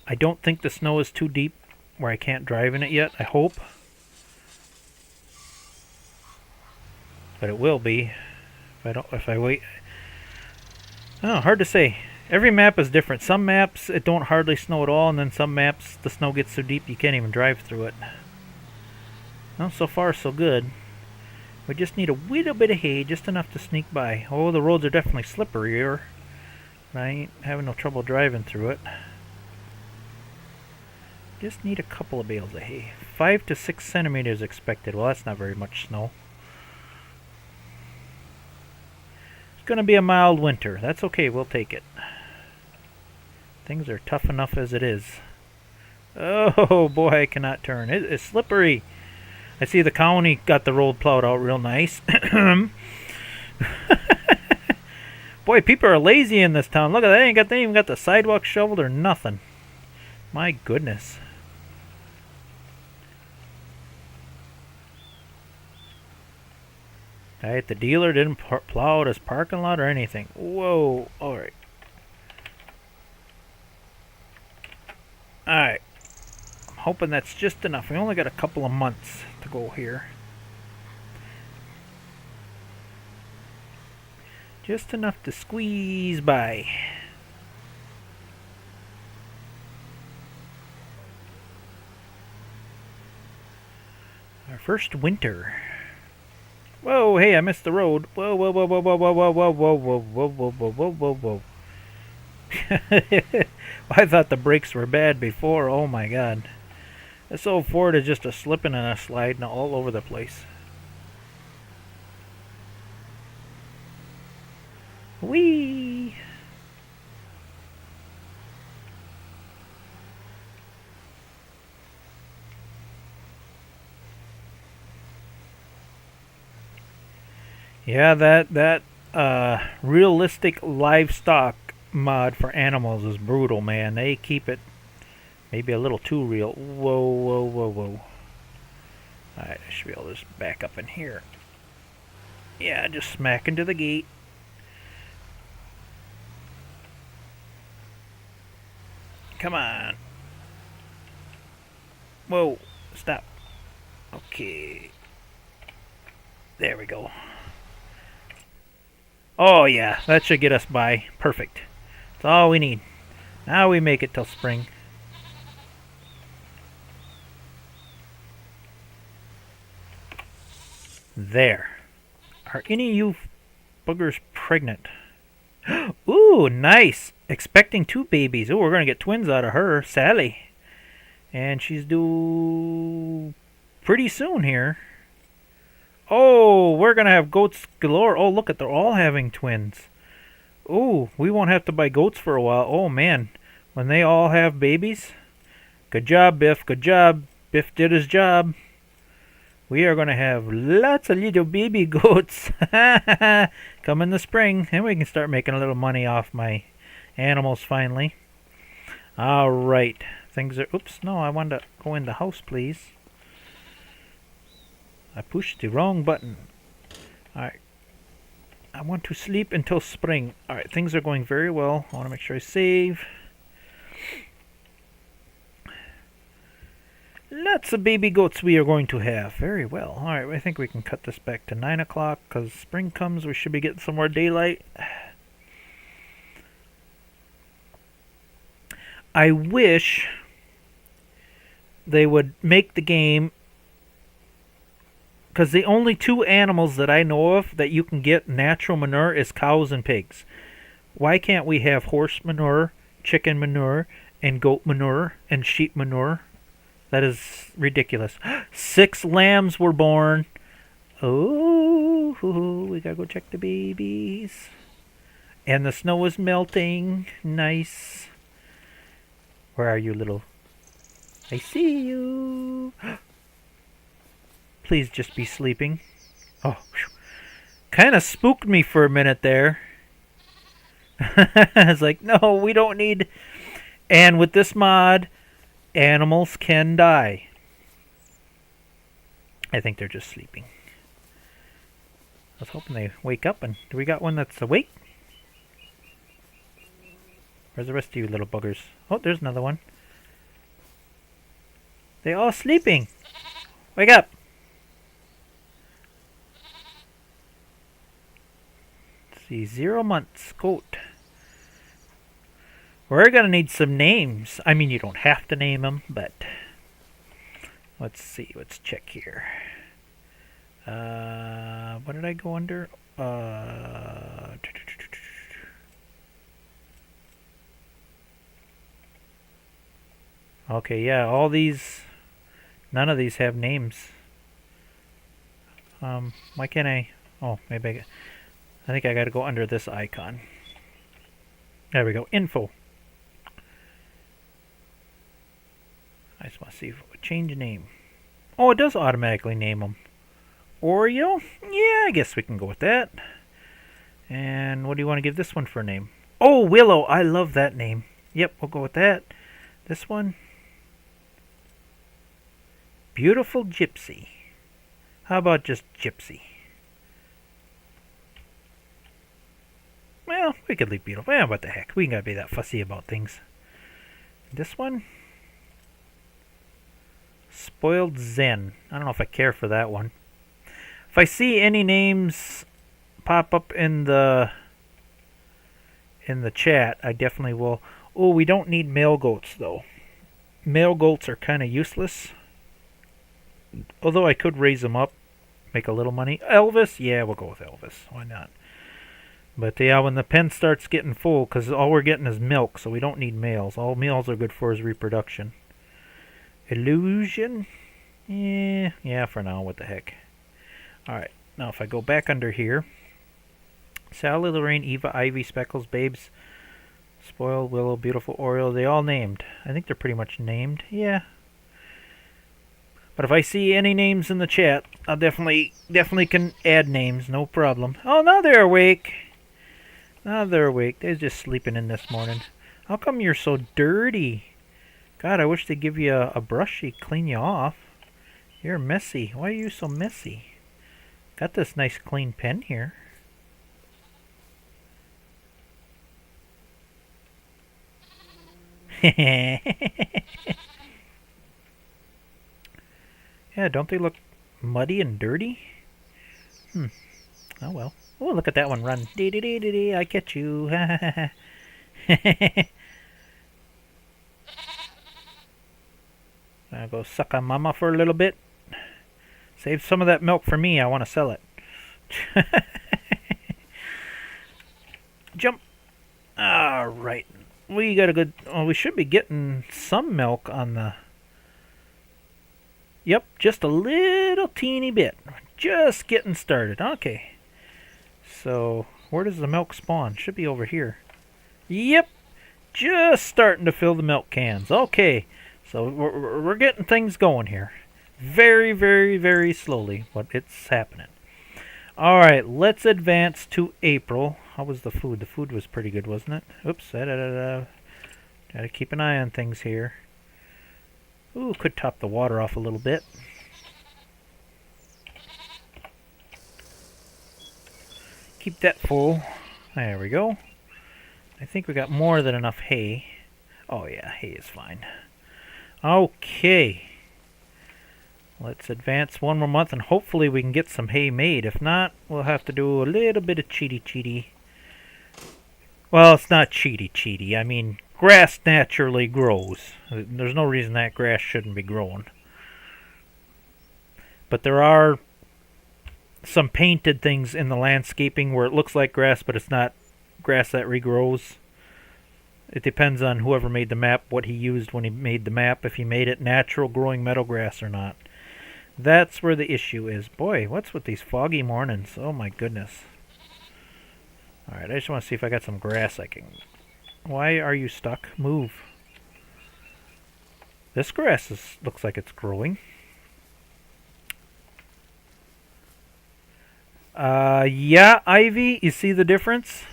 S1: I don't think the snow is too deep where I can't drive in it yet. I hope. But it will be if I wait. Oh, hard to say. Every map is different. Some maps it don't hardly snow at all, and then some maps the snow gets so deep you can't even drive through it. Well, so far so good. We just need a little bit of hay, just enough to sneak by. Oh, the roads are definitely slipperier. But I ain't having no trouble driving through it. Just need a couple of bales of hay. 5 to 6 centimeters expected. Well, that's not very much snow. It's going to be a mild winter. That's okay, we'll take it. Things are tough enough as it is. Oh boy, I cannot turn. It is slippery. I see the county got the road plowed out real nice. Boy, people are lazy in this town. Look at that. They ain't even got the sidewalk shoveled or nothing. My goodness. Alright, the dealer didn't plow out his parking lot or anything. Whoa. Alright. Alright. I'm hoping that's just enough. We only got a couple of months to go here. Just enough to squeeze by. Our first winter. Whoa, hey, I missed the road. Whoa, whoa, whoa, whoa, whoa, whoa, whoa, whoa, whoa, whoa, whoa, whoa, whoa, whoa, whoa, whoa. I thought the brakes were bad before. Oh my god. This old Ford is just a slipping and a sliding all over the place. Whee! Yeah, that realistic livestock mod for animals is brutal, man. They keep it maybe a little too real. Whoa, whoa, whoa, whoa. Alright, I should be able to just back up in here. Yeah, just smack into the gate. Come on. Whoa, stop. Okay. There we go. Oh yeah, that should get us by. Perfect. That's all we need. Now we make it till spring. There. Are any of you buggers pregnant? Ooh, nice. Expecting 2 babies. Ooh, we're going to get twins out of her, Sally. And she's due pretty soon here. Oh, we're going to have goats galore. Oh, look at, they're all having twins. Oh, we won't have to buy goats for a while. Oh, man. When they all have babies. Good job, Biff. Good job. Biff did his job. We are going to have lots of little baby goats. Come in the spring. And we can start making a little money off my animals finally. All right. Things are... Oops, no, I wanted to go in the house, please. I pushed the wrong button. Alright. I want to sleep until spring. Alright, things are going very well. I want to make sure I save. Lots of baby goats we are going to have. Very well. Alright, I think we can cut this back to 9 o'clock because spring comes. We should be getting some more daylight. I wish they would make the game, because the only two animals that I know of that you can get natural manure is cows and pigs. Why can't we have horse manure, chicken manure, and goat manure, and sheep manure? That is ridiculous. 6 lambs were born. Oh, we gotta go check the babies. And the snow is melting. Nice. Where are you, little? I see you. Please just be sleeping. Oh, kind of spooked me for a minute there. I was like, no, we don't need... And with this mod, animals can die. I think they're just sleeping. I was hoping they wake up. And do we got one that's awake? Where's the rest of you little buggers? Oh, there's another one. They all sleeping. Wake up. Let's see, 0 months goat. We're gonna need some names. I mean, you don't have to name them, but let's see. Let's check here. What did I go under? Okay, yeah, all these, none of these have names. Why can't I? Oh, maybe I think I gotta go under this icon. There we go, info. I just want to see if it would change name. Oh, it does automatically name them. Oreo? Yeah, I guess we can go with that. And what do you want to give this one for a name? Oh, Willow. I love that name. Yep, we'll go with that. This one. Beautiful Gypsy. How about just Gypsy? Well, we could leave beautiful. Well, what the heck? We ain't gotta be that fussy about things. This one. Spoiled Zen. I don't know if I care for that one. If I see any names pop up in the chat, I definitely will. Oh, we don't need male goats though. Male goats are kind of useless. Although I could raise them up, make a little money. Elvis? Yeah, we'll go with Elvis. Why not? But yeah, when the pen starts getting full, because all we're getting is milk, so we don't need males. All males are good for is reproduction. Illusion? Yeah, for now, what the heck. Alright, now if I go back under here, Sally, Lorraine, Eva, Ivy, Speckles, Babes, Spoiled, Willow, Beautiful, Oreo, they all named. I think they're pretty much named, yeah. But if I see any names in the chat, I'll definitely can add names, no problem. Oh, now they're awake. Now they're awake. They're just sleeping in this morning. How come you're so dirty? God, I wish they'd give you a brush to clean you off. You're messy. Why are you so messy? Got this nice clean pen here. Yeah, don't they look muddy and dirty? Oh well. Oh, look at that one run. Dee dee dee dee dee, I catch you. I'll go suck on mama for a little bit. Save some of that milk for me. I want to sell it. Jump. Alright. We got a good... Oh, we should be getting some milk on the... Yep, just a little teeny bit. Just getting started. Okay. So, where does the milk spawn? Should be over here. Yep. Just starting to fill the milk cans. Okay. So, we're getting things going here. Very, very, very slowly, but it's happening. Alright, let's advance to April. How was the food? The food was pretty good, wasn't it? Oops. Gotta keep an eye on things here. Ooh, could top the water off a little bit. Keep that full. There we go. I think we got more than enough hay. Oh yeah, hay is fine. Okay. Let's advance one more month and hopefully we can get some hay made. If not, we'll have to do a little bit of cheaty. Well, it's not cheaty. I mean, grass naturally grows. There's no reason that grass shouldn't be growing. But there are some painted things in the landscaping where it looks like grass, but it's not grass that regrows. It depends on whoever made the map, what he used when he made the map, if he made it natural growing meadow grass or not. That's where the issue is. Boy, what's with these foggy mornings? Oh my goodness. Alright, I just want to see if I got some grass I can... Why are you stuck? Move. This grass looks like it's growing. Yeah, Ivy, you see the difference?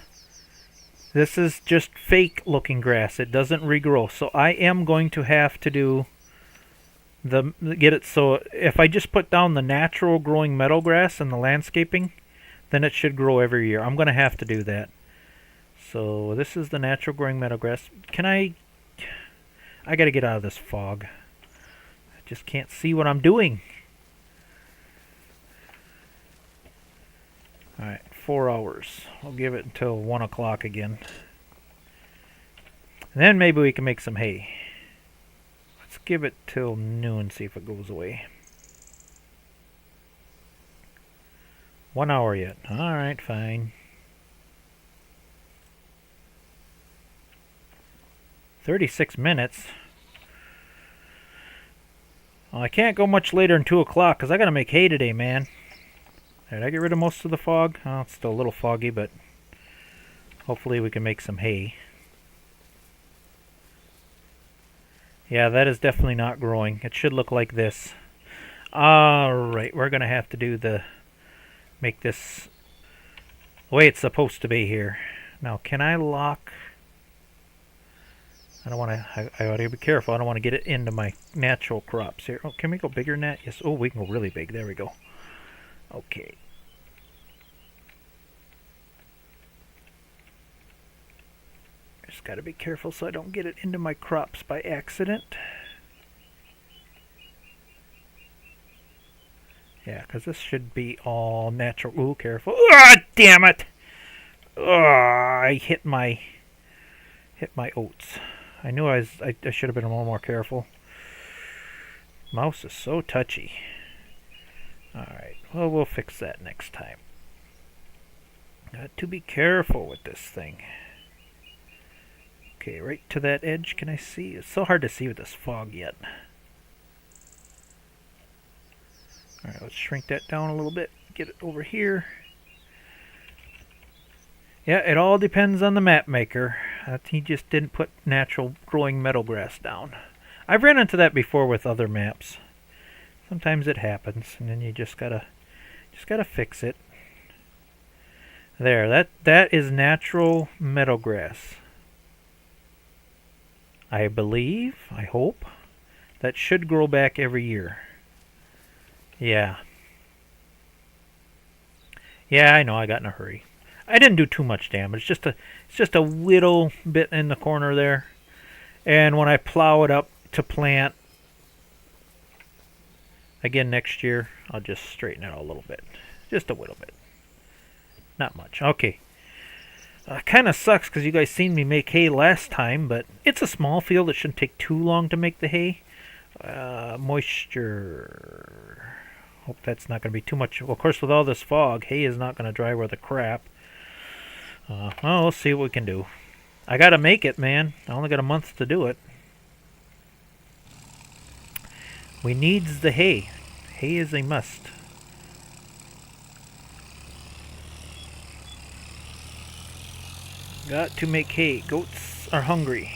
S1: This is just fake looking grass. It doesn't regrow. So I am going to have to do get it so if I just put down the natural growing meadow grass and the landscaping, then it should grow every year. I'm going to have to do that. So this is the natural growing meadow grass. I got to get out of this fog. I just can't see what I'm doing. Alright, 4 hours. I'll give it until 1 o'clock again. And then maybe we can make some hay. Let's give it till noon, see if it goes away. 1 hour yet. Alright, fine. 36 minutes. Well, I can't go much later than 2 o'clock because I got to make hay today, man. Did I get rid of most of the fog? Oh, it's still a little foggy, but hopefully we can make some hay. Yeah, that is definitely not growing. It should look like this. Alright, we're going to have to do make this the way it's supposed to be here. Now, can I lock... I don't want to... I ought to be careful. I don't want to get it into my natural crops here. Oh, can we go bigger than that? Yes. Oh, we can go really big. There we go. Okay. Just got to be careful so I don't get it into my crops by accident. Yeah, because this should be all natural. Ooh, careful. Ah, damn it! I hit my oats. I knew I should have been a little more careful. Mouse is so touchy. Alright, well, we'll fix that next time. Got to be careful with this thing. Okay, right to that edge, can I see? It's so hard to see with this fog yet. Alright, let's shrink that down a little bit. Get it over here. Yeah, it all depends on the map maker. He just didn't put natural growing meadow grass down. I've ran into that before with other maps. Sometimes it happens, and then you just gotta fix it. There, that is natural meadow grass. I believe, I hope, that should grow back every year. Yeah. Yeah, I know, I got in a hurry. I didn't do too much damage, it's just a little bit in the corner there. And when I plow it up to plant again next year, I'll just straighten it out a little bit. Just a little bit. Not much. Okay. Kind of sucks because you guys seen me make hay last time, but it's a small field. It shouldn't take too long to make the hay. Moisture. Hope that's not going to be too much. Well, of course, with all this fog, hay is not going to dry worth a crap. Well, we'll see what we can do. I got to make it, man. I only got a month to do it. We needs the hay. Hay is a must. Got to make hay. Goats are hungry.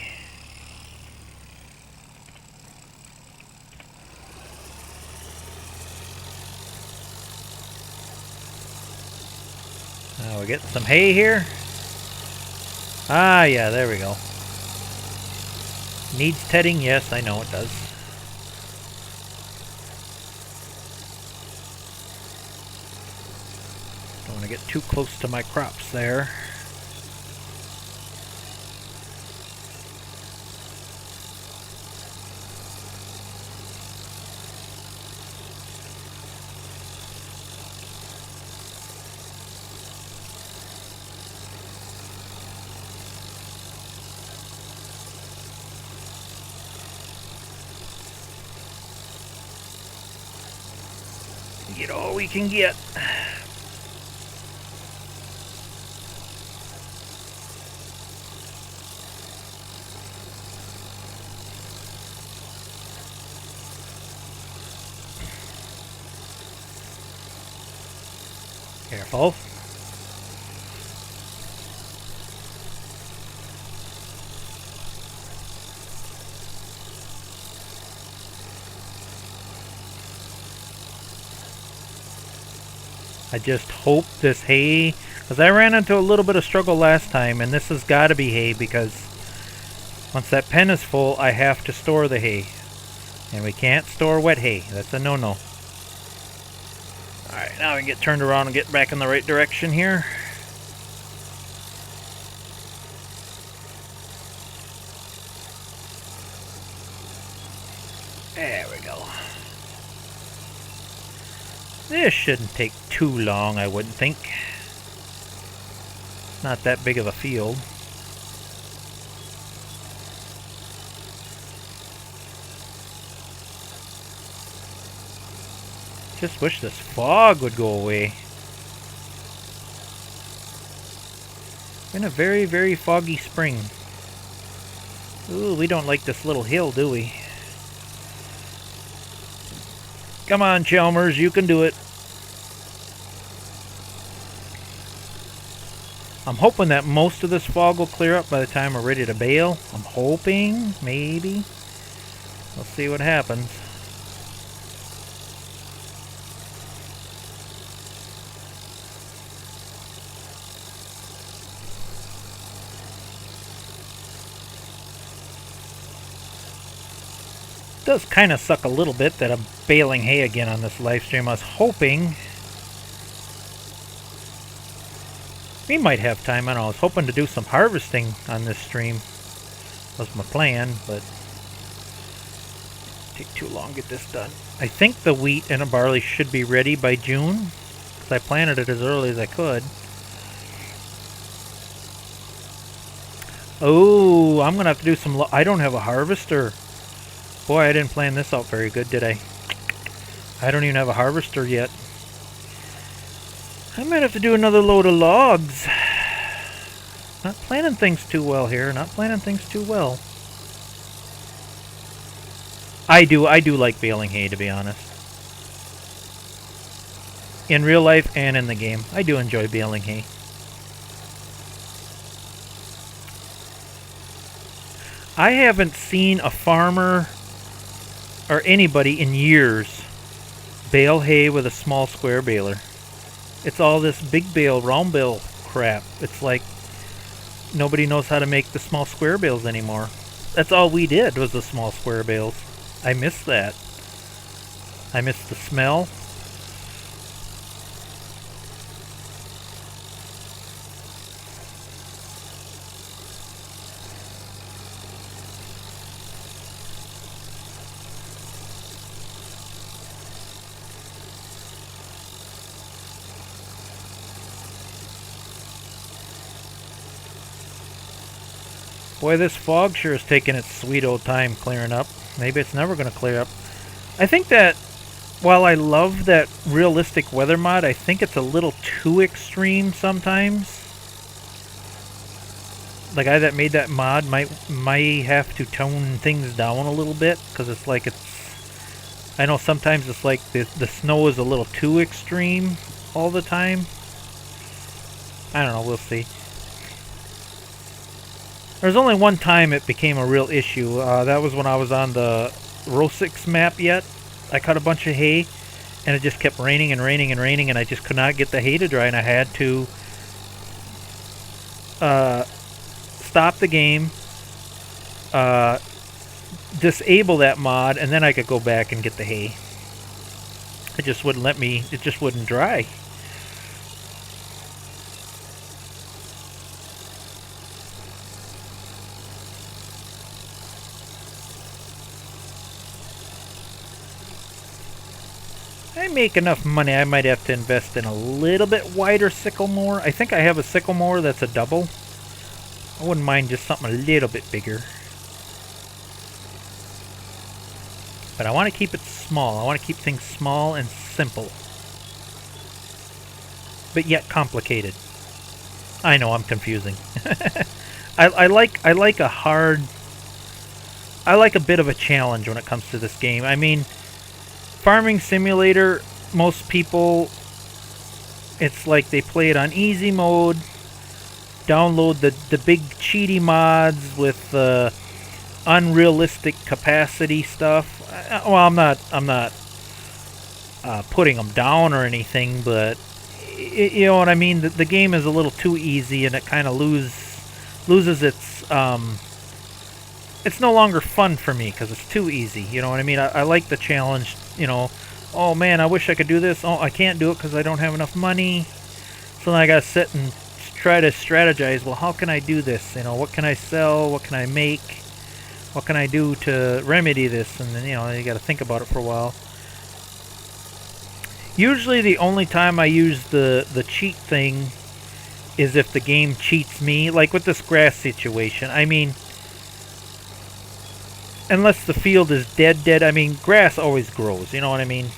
S1: Now we're getting some hay here. Ah, yeah, there we go. Needs tedding? Yes, I know it does. Don't want to get too close to my crops there. Get all we can get. Careful. I just hope this hay, because I ran into a little bit of struggle last time, and this has got to be hay, because once that pen is full, I have to store the hay. And we can't store wet hay. That's a no-no. Alright, now we can get turned around and get back in the right direction here. There we go. This shouldn't take too long, I wouldn't think. Not that big of a field. Just wish this fog would go away. Been a very, very foggy spring. Ooh, we don't like this little hill, do we? Come on, Chalmers, you can do it. I'm hoping that most of this fog will clear up by the time we're ready to bale. I'm hoping, maybe. We'll see what happens. It does kind of suck a little bit that I'm baling hay again on this live stream. I was hoping we might have time. I don't know. I was hoping to do some harvesting on this stream. Was my plan, but take too long to get this done. I think the wheat and the barley should be ready by June, because I planted it as early as I could. Oh, I'm gonna have to do some. I don't have a harvester. Boy, I didn't plan this out very good, did I? I don't even have a harvester yet. I might have to do another load of logs. Not planning things too well here. Not planning things too well. I do like baling hay, to be honest. In real life and in the game, I do enjoy baling hay. I haven't seen a farmer or anybody in years bale hay with a small square baler. It's all this big bale, round bale crap. It's like nobody knows how to make the small square bales anymore. That's all we did was the small square bales. I miss that. I miss the smell. Boy, this fog sure is taking its sweet old time clearing up. Maybe it's never going to clear up. I think that while I love that realistic weather mod, I think it's a little too extreme sometimes. The guy that made that mod might have to tone things down a little bit, because it's like I know sometimes it's like the snow is a little too extreme all the time. I don't know, we'll see. There's only one time it became a real issue. That was when I was on the Row 6 map yet. I cut a bunch of hay, and it just kept raining and raining and raining, and I just could not get the hay to dry, and I had to stop the game, disable that mod, and then I could go back and get the hay. It just wouldn't let me, it just wouldn't dry. I make enough money, I might have to invest in a little bit wider sycamore. I think I have a sycamore that's a double. I wouldn't mind just something a little bit bigger. But I want to keep it small. I want to keep things small and simple. but yet complicated. I know I'm confusing. I like a bit of a challenge when it comes to this game. I mean, Farming Simulator, most people, it's like they play it on easy mode, download the big cheaty mods with unrealistic capacity stuff. Well, I'm not putting them down or anything, but you know what I mean. The game is a little too easy, and it kind of loses its. It's no longer fun for me because it's too easy. You know what I mean? I like the challenge. You know, oh man, I wish I could do this. Oh, I can't do it because I don't have enough money. So then I gotta sit and try to strategize. Well, how can I do this? You know, what can I sell? What can I make? What can I do to remedy this? And then, you know, you got to think about it for a while. Usually the only time I use the cheat thing is if the game cheats me, like with this grass situation. I mean, unless the field is dead, I mean, grass always grows, you know what I mean?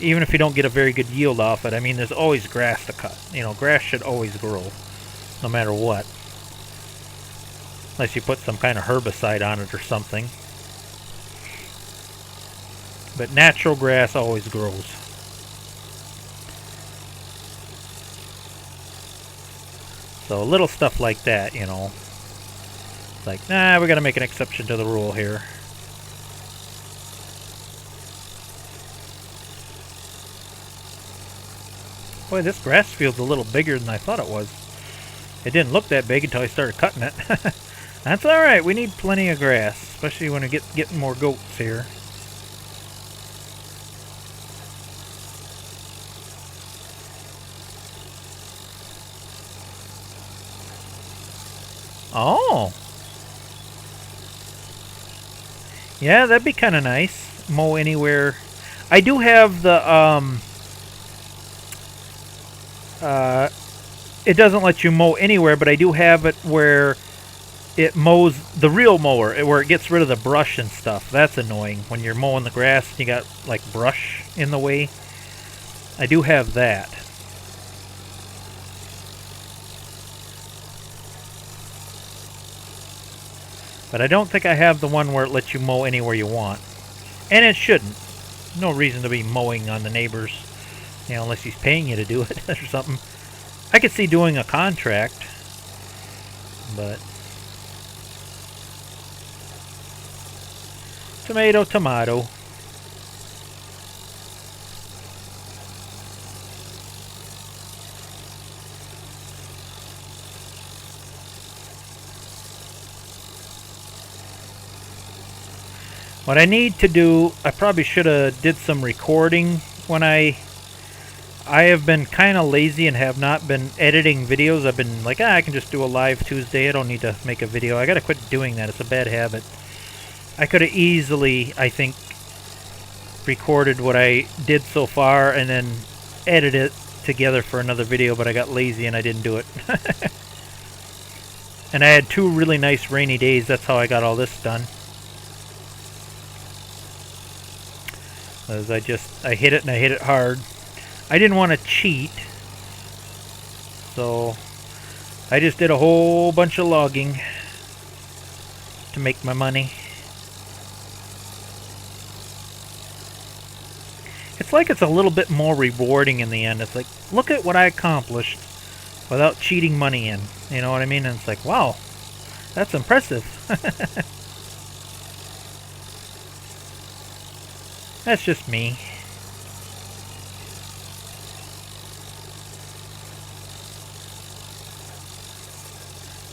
S1: Even if you don't get a very good yield off it, I mean, there's always grass to cut. You know, grass should always grow, no matter what. Unless you put some kind of herbicide on it or something. But natural grass always grows. So little stuff like that, you know. It's like, nah, we gotta make an exception to the rule here. Boy, this grass field's a little bigger than I thought it was. It didn't look that big until I started cutting it. That's alright, we need plenty of grass, especially when we getting more goats here. Oh! Yeah, that'd be kind of nice. Mow anywhere. I do have the, it doesn't let you mow anywhere, but I do have it where it mows the real mower, where it gets rid of the brush and stuff. That's annoying when you're mowing the grass and you got like brush in the way. I do have that. But I don't think I have the one where it lets you mow anywhere you want. And it shouldn't. No reason to be mowing on the neighbors, you know, unless he's paying you to do it or something. I could see doing a contract, but tomato, tomato. What I need to do, I probably should have did some recording when I have been kind of lazy and have not been editing videos. I've been like, I can just do a live Tuesday. I don't need to make a video. I gotta quit doing that. It's a bad habit. I could have easily, I think, recorded what I did so far and then edit it together for another video, but I got lazy and I didn't do it. And I had 2 really nice rainy days. That's how I got all this done. As I hit it and I hit it hard. I didn't want to cheat, so I just did a whole bunch of logging to make my money. It's like it's a little bit more rewarding in the end. It's like, look at what I accomplished without cheating money in. You know what I mean? And it's like, wow, that's impressive. That's just me.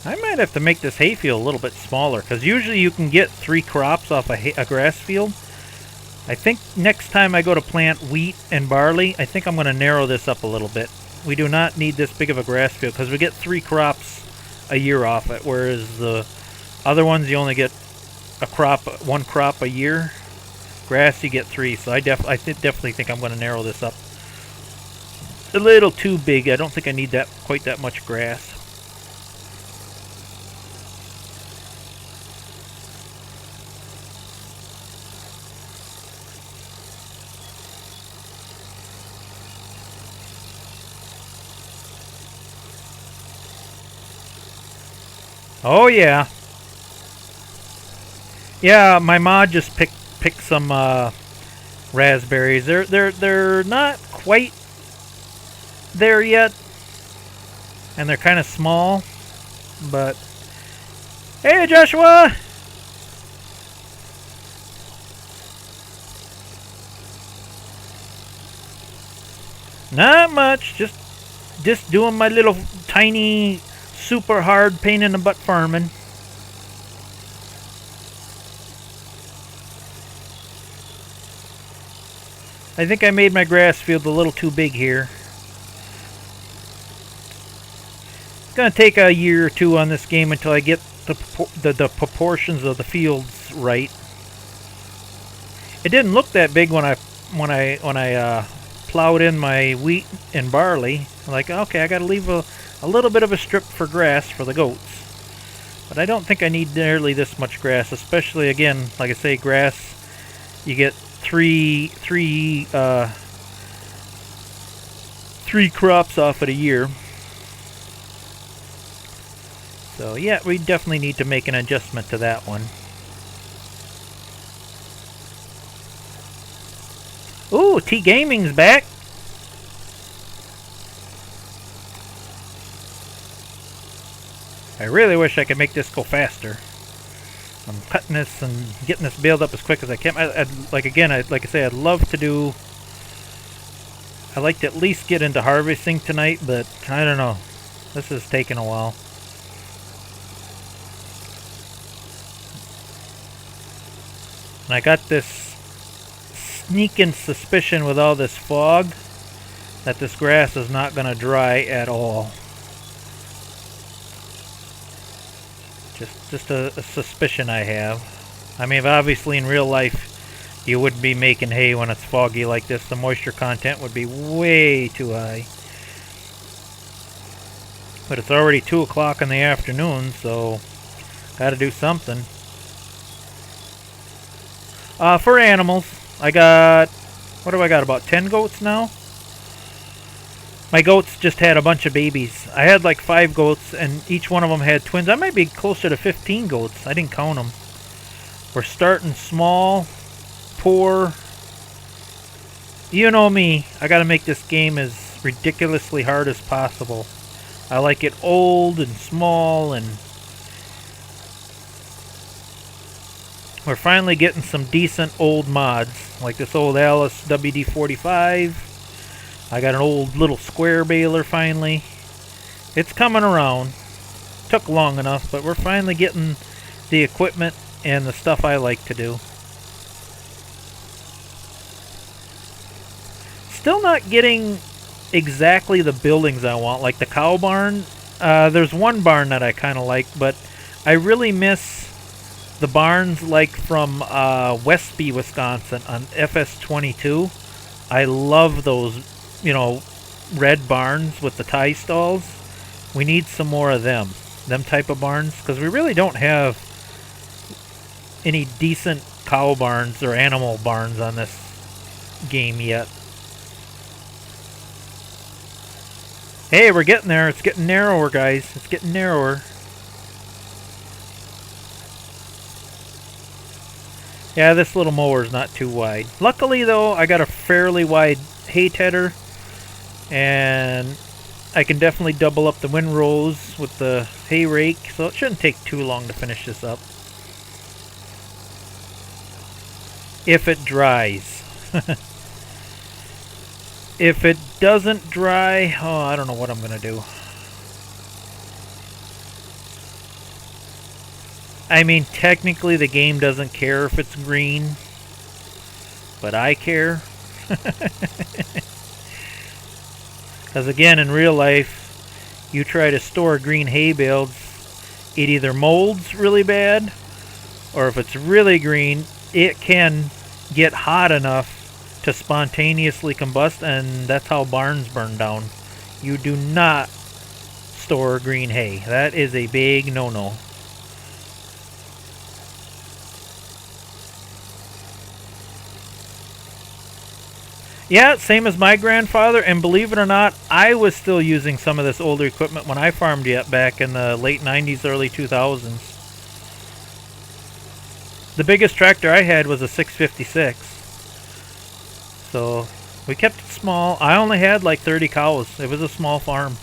S1: I might have to make this hayfield a little bit smaller, because usually you can get 3 crops off a grass field. I think next time I go to plant wheat and barley, I think I'm going to narrow this up a little bit. We do not need this big of a grass field, because we get 3 crops a year off it, whereas the other ones you only get one crop a year. Grass you get 3, so I definitely think I'm going to narrow this up a little too big. I don't think I need quite that much grass. Oh yeah. Yeah, my mod just picked some raspberries. They're not quite there yet, and they're kind of small. But hey, Joshua. Not much. Just doing my little tiny, super hard pain in the butt farming. I think I made my grass field a little too big here. It's gonna take a year or two on this game until I get the proportions of the fields right. It didn't look that big when I plowed in my wheat and barley. I'm like, okay, I got to leave a little bit of a strip for grass for the goats. But I don't think I need nearly this much grass, especially again, like I say, grass. You get three crops off it a year. So yeah, we definitely need to make an adjustment to that one. Ooh, T Gaming's back. I really wish I could make this go faster. I'm cutting this and getting this baled up as quick as I can. Like I say, I'd love to do. I'd like to at least get into harvesting tonight, but I don't know. This is taking a while. And I got this sneaking suspicion with all this fog that this grass is not going to dry at all. Just a suspicion I have. I mean, obviously in real life you wouldn't be making hay when it's foggy like this. The moisture content would be way too high. But it's already 2 o'clock in the afternoon, so gotta do something. For animals, I got, what have I got, about 10 goats now? My goats just had a bunch of babies. I had like 5 goats, and each one of them had twins. I might be closer to 15 goats. I didn't count them. We're starting small, poor. You know me. I gotta make this game as ridiculously hard as possible. I like it old and small, and we're finally getting some decent old mods, like this old Alice WD-45. I got an old little square baler finally. It's coming around. Took long enough, but we're finally getting the equipment and the stuff I like to do. Still not getting exactly the buildings I want, like the cow barn. There's one barn that I kind of like, but I really miss the barns like from Westby, Wisconsin on FS25. I love those, you know, red barns with the tie stalls. We need some more of them type of barns, because we really don't have any decent cow barns or animal barns on this game yet. Hey, we're getting there. It's getting narrower, guys. It's getting narrower. Yeah, this little mower's not too wide. Luckily, though, I got a fairly wide hay tedder, and I can definitely double up the windrows with the hay rake, so it shouldn't take too long to finish this up. If it dries. If it doesn't dry, oh, I don't know what I'm going to do. I mean, technically the game doesn't care if it's green, but I care. Because again, in real life, you try to store green hay bales, it either molds really bad, or if it's really green, it can get hot enough to spontaneously combust, and that's how barns burn down. You do not store green hay. That is a big no-no. Yeah, same as my grandfather, and believe it or not, I was still using some of this older equipment when I farmed yet back in the late 90s, early 2000s. The biggest tractor I had was a 656. So we kept it small. I only had like 30 cows. It was a small farm.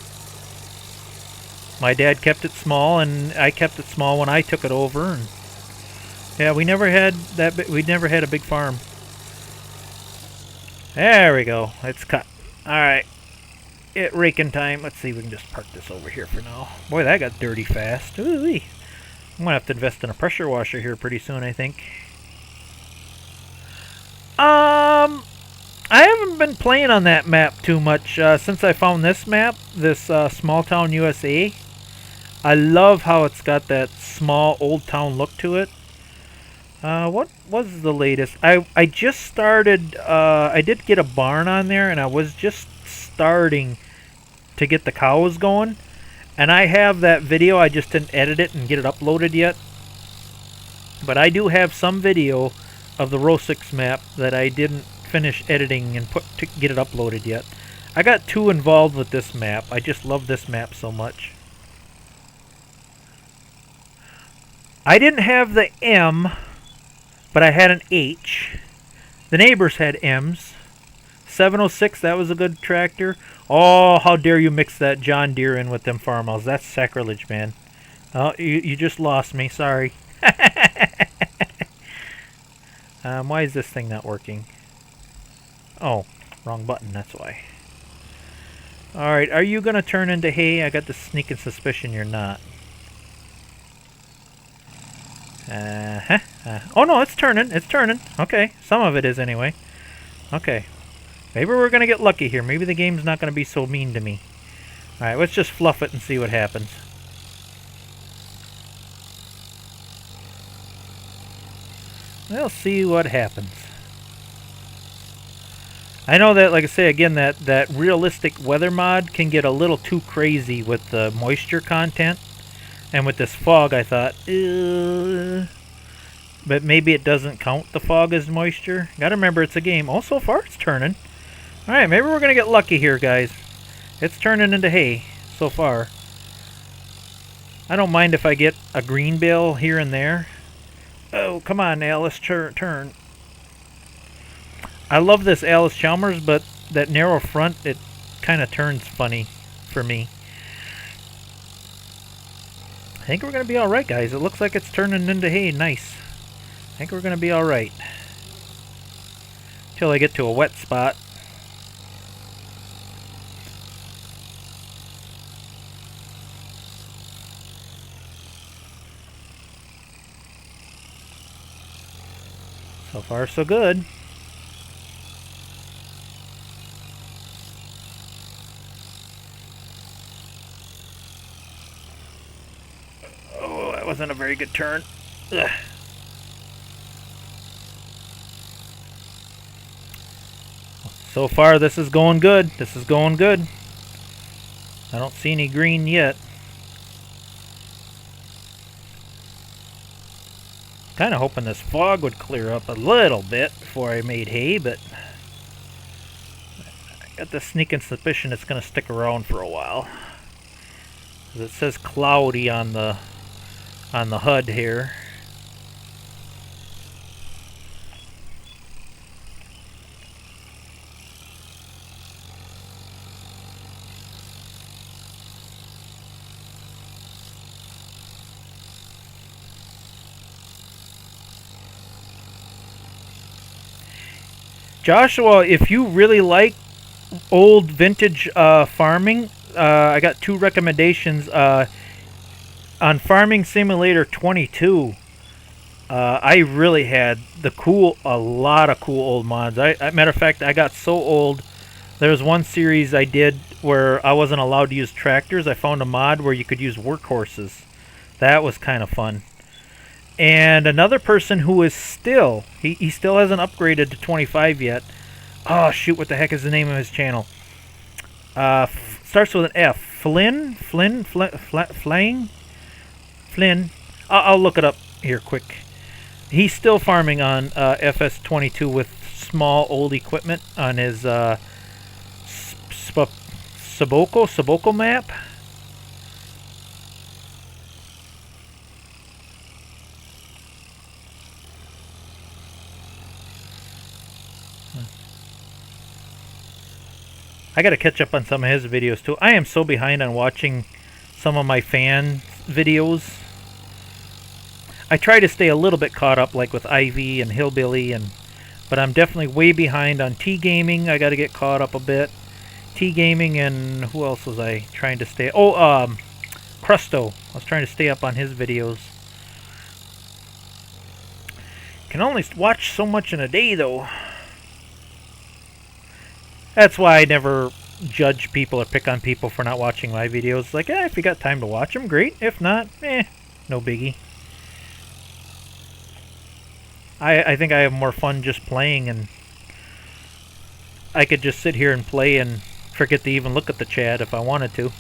S1: My dad kept it small, and I kept it small when I took it over. And yeah, we never had that. We never had a big farm. There we go. It's cut. All right. Raking time. Let's see. We can just park this over here for now. Boy, that got dirty fast. Ooh-wee. I'm gonna have to invest in a pressure washer here pretty soon, I think. I haven't been playing on that map too much since I found this map, this Small Town USA. I love how it's got that small old town look to it. What was the latest? I just started. I did get a barn on there, and I was just starting to get the cows going. And I have that video. I just didn't edit it and get it uploaded yet. But I do have some video of the Row 6 map that I didn't finish editing and put to get it uploaded yet. I got too involved with this map. I just love this map so much. I didn't have the M, but I had an H. The neighbors had M's. 706, that was a good tractor. Oh, how dare you mix that John Deere in with them farmhouse. That's sacrilege, man. Oh, you just lost me. Sorry. Why is this thing not working? Oh, wrong button, that's why. Alright, are you going to turn into hay? I got the sneaking suspicion you're not. Oh no, it's turning. It's turning. Okay, some of it is anyway. Okay. Maybe we're going to get lucky here. Maybe the game's not going to be so mean to me. Alright, let's just fluff it and see what happens. We'll see what happens. I know that, like I say again, that realistic weather mod can get a little too crazy with the moisture content. And with this fog, I thought, but maybe it doesn't count the fog as moisture. Gotta remember, it's a game. Oh, so far it's turning. Alright, maybe we're gonna get lucky here, guys. It's turning into hay so far. I don't mind if I get a green bale here and there. Oh, come on, Alice, turn. I love this Alice Chalmers, but that narrow front, it kind of turns funny for me. I think we're going to be alright, guys. It looks like it's turning into hay. Nice. I think we're going to be alright. Till I get to a wet spot. So far, so good. Oh, that wasn't a very good turn. Ugh. So far, this is going good. This is going good. I don't see any green yet. Kind of hoping this fog would clear up a little bit before I made hay, but I got the sneaking suspicion it's going to stick around for a while. It says cloudy on the HUD here. Joshua, if you really like old vintage farming, I got two recommendations. On Farming Simulator 22, I really had a lot of cool old mods. Matter of fact, I got so old, there was one series I did where I wasn't allowed to use tractors. I found a mod where you could use workhorses. That was kind of fun. And another person who is still, he still hasn't upgraded to 25 yet. Oh, shoot, what the heck is the name of his channel? Starts with an F. Flynn? I'll look it up here quick. He's still farming on FS25 with small old equipment on his Soboko map. I gotta catch up on some of his videos too. I am so behind on watching some of my fan videos. I try to stay a little bit caught up, like with Ivy and Hillbilly, but I'm definitely way behind on T-Gaming. I gotta get caught up a bit. T-Gaming, and who else was I trying to stay? Oh, Crusto. I was trying to stay up on his videos. Can only watch so much in a day, though. That's why I never judge people or pick on people for not watching my videos. Like, if you got time to watch them, great. If not, no biggie. I think I have more fun just playing, and I could just sit here and play and forget to even look at the chat if I wanted to.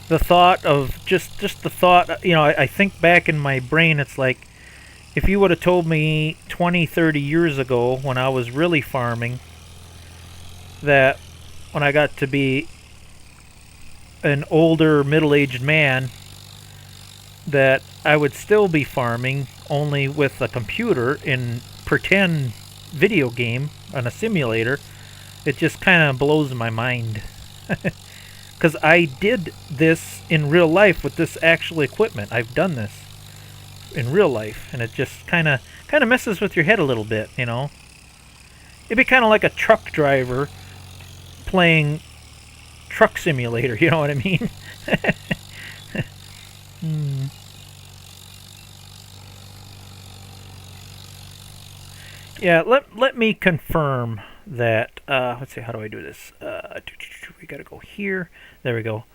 S1: The thought of just the thought, you know, I think back in my brain, it's like if you would have told me 20, 30 years ago when I was really farming that when I got to be an older middle-aged man that I would still be farming, only with a computer in pretend video game on a simulator, it just kind of blows my mind. Because I did this in real life with this actual equipment. I've done this in real life, and it just kind of messes with your head a little bit, you know. It'd be kind of like a truck driver playing Truck Simulator, you know what I mean? Yeah, let me confirm that. Let's see, how do I do this? We gotta go here. There we go.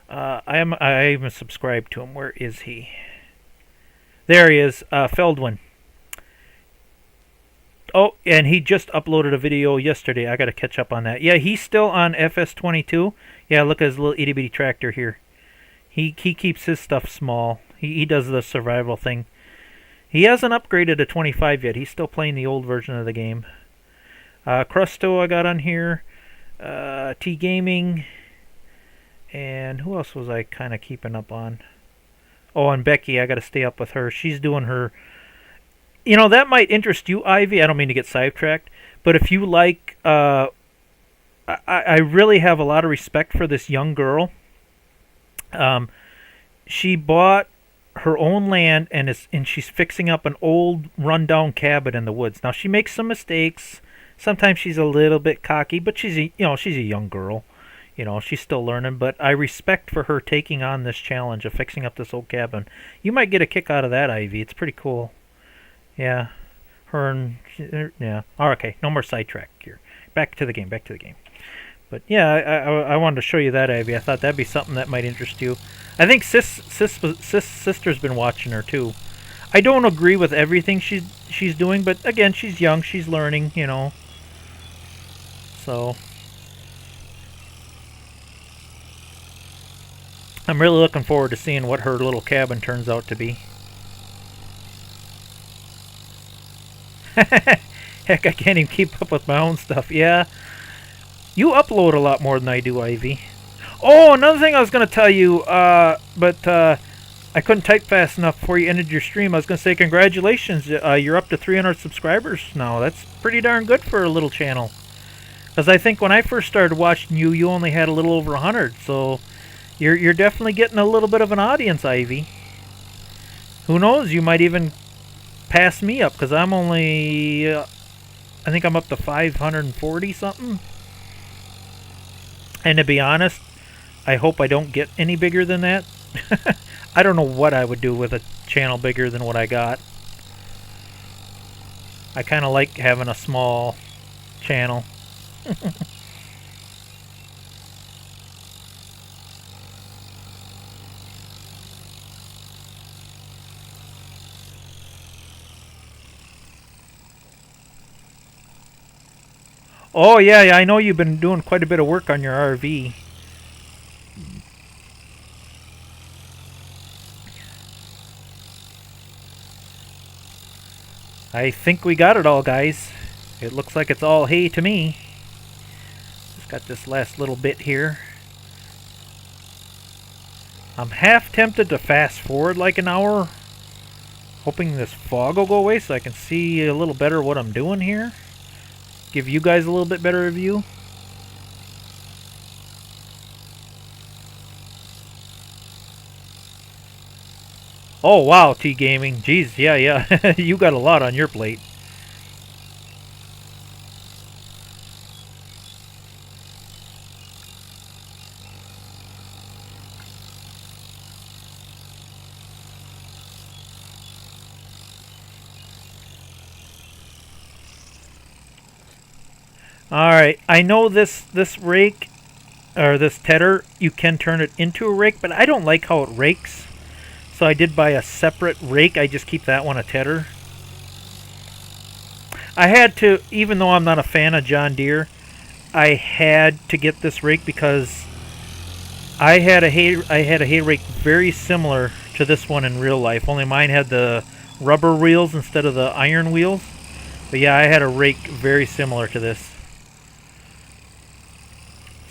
S1: I am subscribed to him. Where is he? There he is, Feldwin. Oh, and he just uploaded a video yesterday. I gotta catch up on that. Yeah, he's still on FS22. Yeah, look at his little itty bitty tractor here. He keeps his stuff small. He does the survival thing. He hasn't upgraded to 25 yet. He's still playing the old version of the game. Crusto I got on here. T-Gaming. And who else was I kind of keeping up on? Oh, and Becky. I got to stay up with her. She's doing her... You know, that might interest you, Ivy. I don't mean to get sidetracked. But if you like... I really have a lot of respect for this young girl. She bought her own land, and she's fixing up an old rundown cabin in the woods. Now, she makes some mistakes. Sometimes she's a little bit cocky, but she's a young girl. You know, she's still learning, but I respect for her taking on this challenge of fixing up this old cabin. You might get a kick out of that, Ivy. It's pretty cool. Yeah. Yeah. Oh, okay, no more sidetrack here. Back to the game. But yeah, I wanted to show you that, Ivy. I thought that'd be something that might interest you. I think Sister's been watching her too. I don't agree with everything she's doing, but again, she's young, she's learning, you know. So I'm really looking forward to seeing what her little cabin turns out to be. Heck, I can't even keep up with my own stuff. Yeah. You upload a lot more than I do, Ivy. Oh, another thing I was going to tell you, but I couldn't type fast enough before you ended your stream. I was going to say congratulations. You're up to 300 subscribers now. That's pretty darn good for a little channel. Because I think when I first started watching you, you only had a little over 100. So you're definitely getting a little bit of an audience, Ivy. Who knows? You might even pass me up, because I'm only... I think I'm up to 540 something. And to be honest, I hope I don't get any bigger than that. I don't know what I would do with a channel bigger than what I got. I kind of like having a small channel. Oh, yeah, I know you've been doing quite a bit of work on your RV. I think we got it all, guys. It looks like it's all hay to me. Just got this last little bit here. I'm half tempted to fast forward like an hour, hoping this fog will go away so I can see a little better what I'm doing here. Give you guys a little bit better view. Oh wow, T-Gaming. Jeez, yeah. You got a lot on your plate. Alright, I know this rake, or this tedder, you can turn it into a rake, but I don't like how it rakes. So I did buy a separate rake. I just keep that one a tedder. I had to, even though I'm not a fan of John Deere, I had to get this rake because I had a hay rake very similar to this one in real life. Only mine had the rubber wheels instead of the iron wheels. But yeah, I had a rake very similar to this.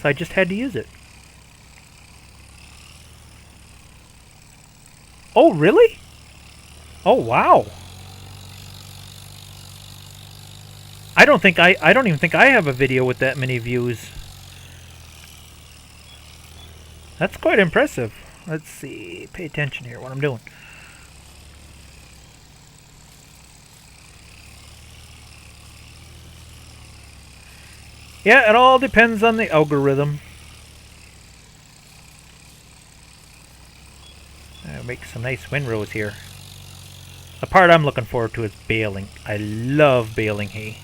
S1: So I just had to use it. Oh, really? Oh, wow. I don't even think I have a video with that many views. That's quite impressive. Let's see. Pay attention here what I'm doing. Yeah, it all depends on the algorithm. Make some nice windrows here. The part I'm looking forward to is baling. I love baling hay.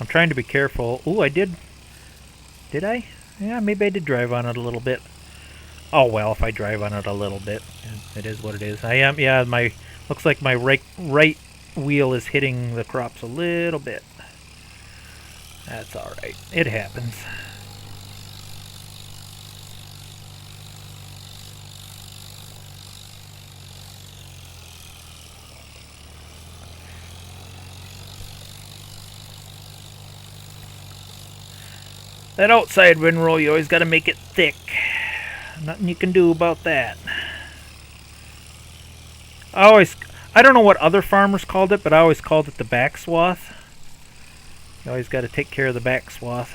S1: I'm trying to be careful. Ooh, I did. Did I? Yeah, maybe I did drive on it a little bit. Oh well, if I drive on it a little bit, it is what it is. I am. Yeah, my looks like my right wheel is hitting the crops a little bit. That's all right. It happens. That outside windrow, you always got to make it thick. Nothing you can do about that. I don't know what other farmers called it, but I always called it the back swath. You always got to take care of the back swath.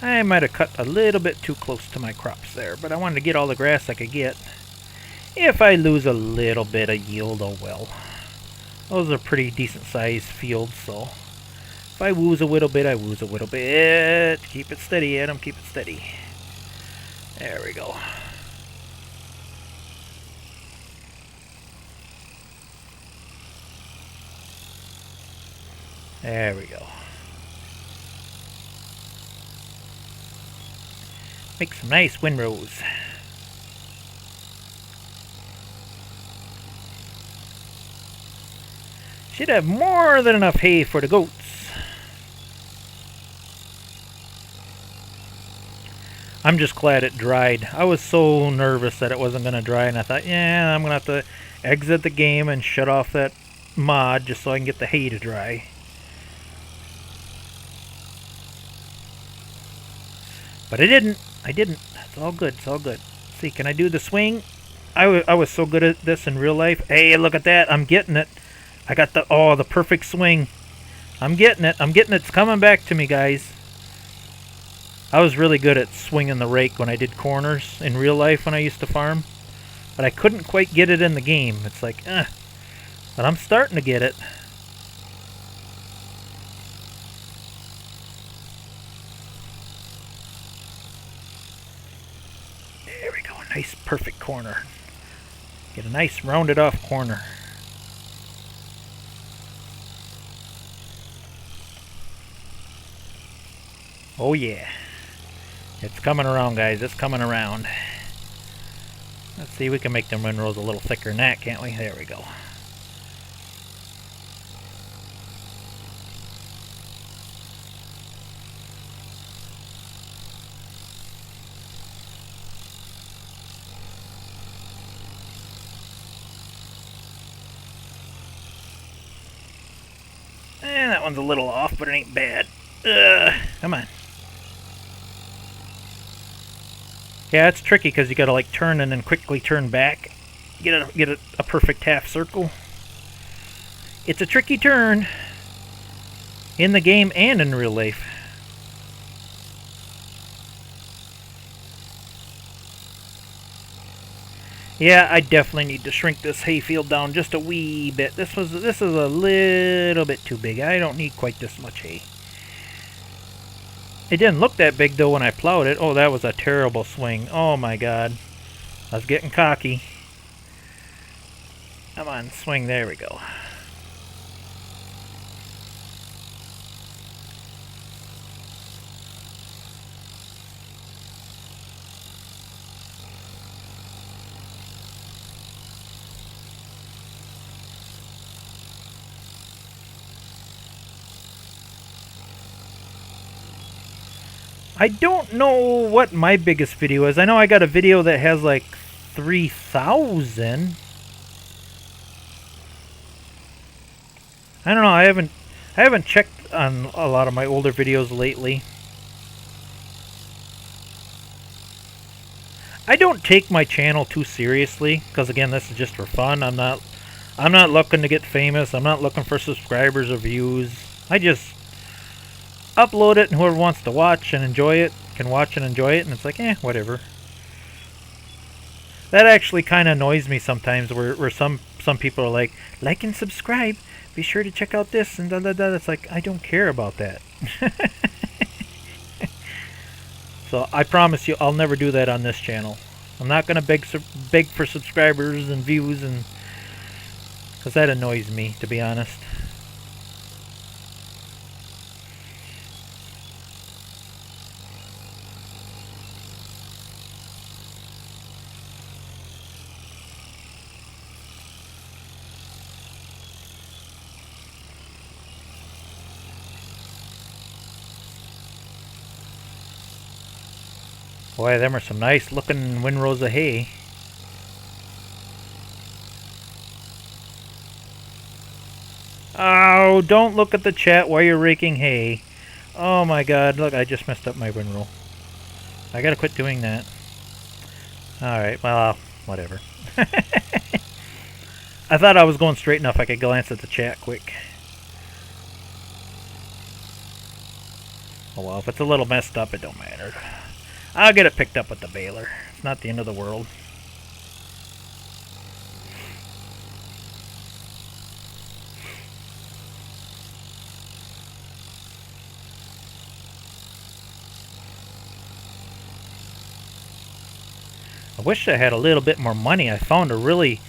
S1: I might have cut a little bit too close to my crops there, but I wanted to get all the grass I could get. If I lose a little bit of yield, oh well. Those are pretty decent sized fields, so if I woos a little bit, I woos a little bit. Keep it steady, Adam, keep it steady. There we go. There we go. Make some nice windrows. Should have more than enough hay for the goats. I'm just glad it dried. I was so nervous that it wasn't going to dry, and I thought, yeah, I'm going to have to exit the game and shut off that mod just so I can get the hay to dry. But I didn't. It's all good. It's all good. Let's see, can I do the swing? I was so good at this in real life. Hey, look at that. I'm getting it. I got the perfect swing. I'm getting it. It's coming back to me, guys. I was really good at swinging the rake when I did corners in real life when I used to farm. But I couldn't quite get it in the game. It's like, but I'm starting to get it. There we go. Nice, perfect corner. Get a nice rounded off corner. Oh yeah. It's coming around, guys. It's coming around. Let's see, we can make them windrows a little thicker than that, can't we? There we go. That one's a little off, but it ain't bad. Come on. Yeah, it's tricky because you gotta like turn and then quickly turn back. Get a perfect half circle. It's a tricky turn in the game and in real life. Yeah, I definitely need to shrink this hayfield down just a wee bit. This is a little bit too big. I don't need quite this much hay. It didn't look that big though when I plowed it. Oh, that was a terrible swing. Oh my god. I was getting cocky. Come on, swing. There we go. I don't know what my biggest video is. I know I got a video that has like 3,000. I don't know. I haven't checked on a lot of my older videos lately. I don't take my channel too seriously because again, this is just for fun. I'm not looking to get famous. I'm not looking for subscribers or views. I just upload it, and whoever wants to watch and enjoy it can watch and enjoy it, and it's like, whatever. That actually kind of annoys me sometimes, where some people are like and subscribe, be sure to check out this, and da da da. It's like, I don't care about that. So I promise you, I'll never do that on this channel. I'm not gonna beg for subscribers and views, and because that annoys me, to be honest. Boy, them are some nice looking windrows of hay. Oh, don't look at the chat while you're raking hay. Oh my god, look, I just messed up my windrow. I gotta quit doing that. Alright, well, whatever. I thought I was going straight enough I could glance at the chat quick. Oh well, if it's a little messed up, it don't matter. I'll get it picked up with the baler. It's not the end of the world. I wish I had a little bit more money. I found a really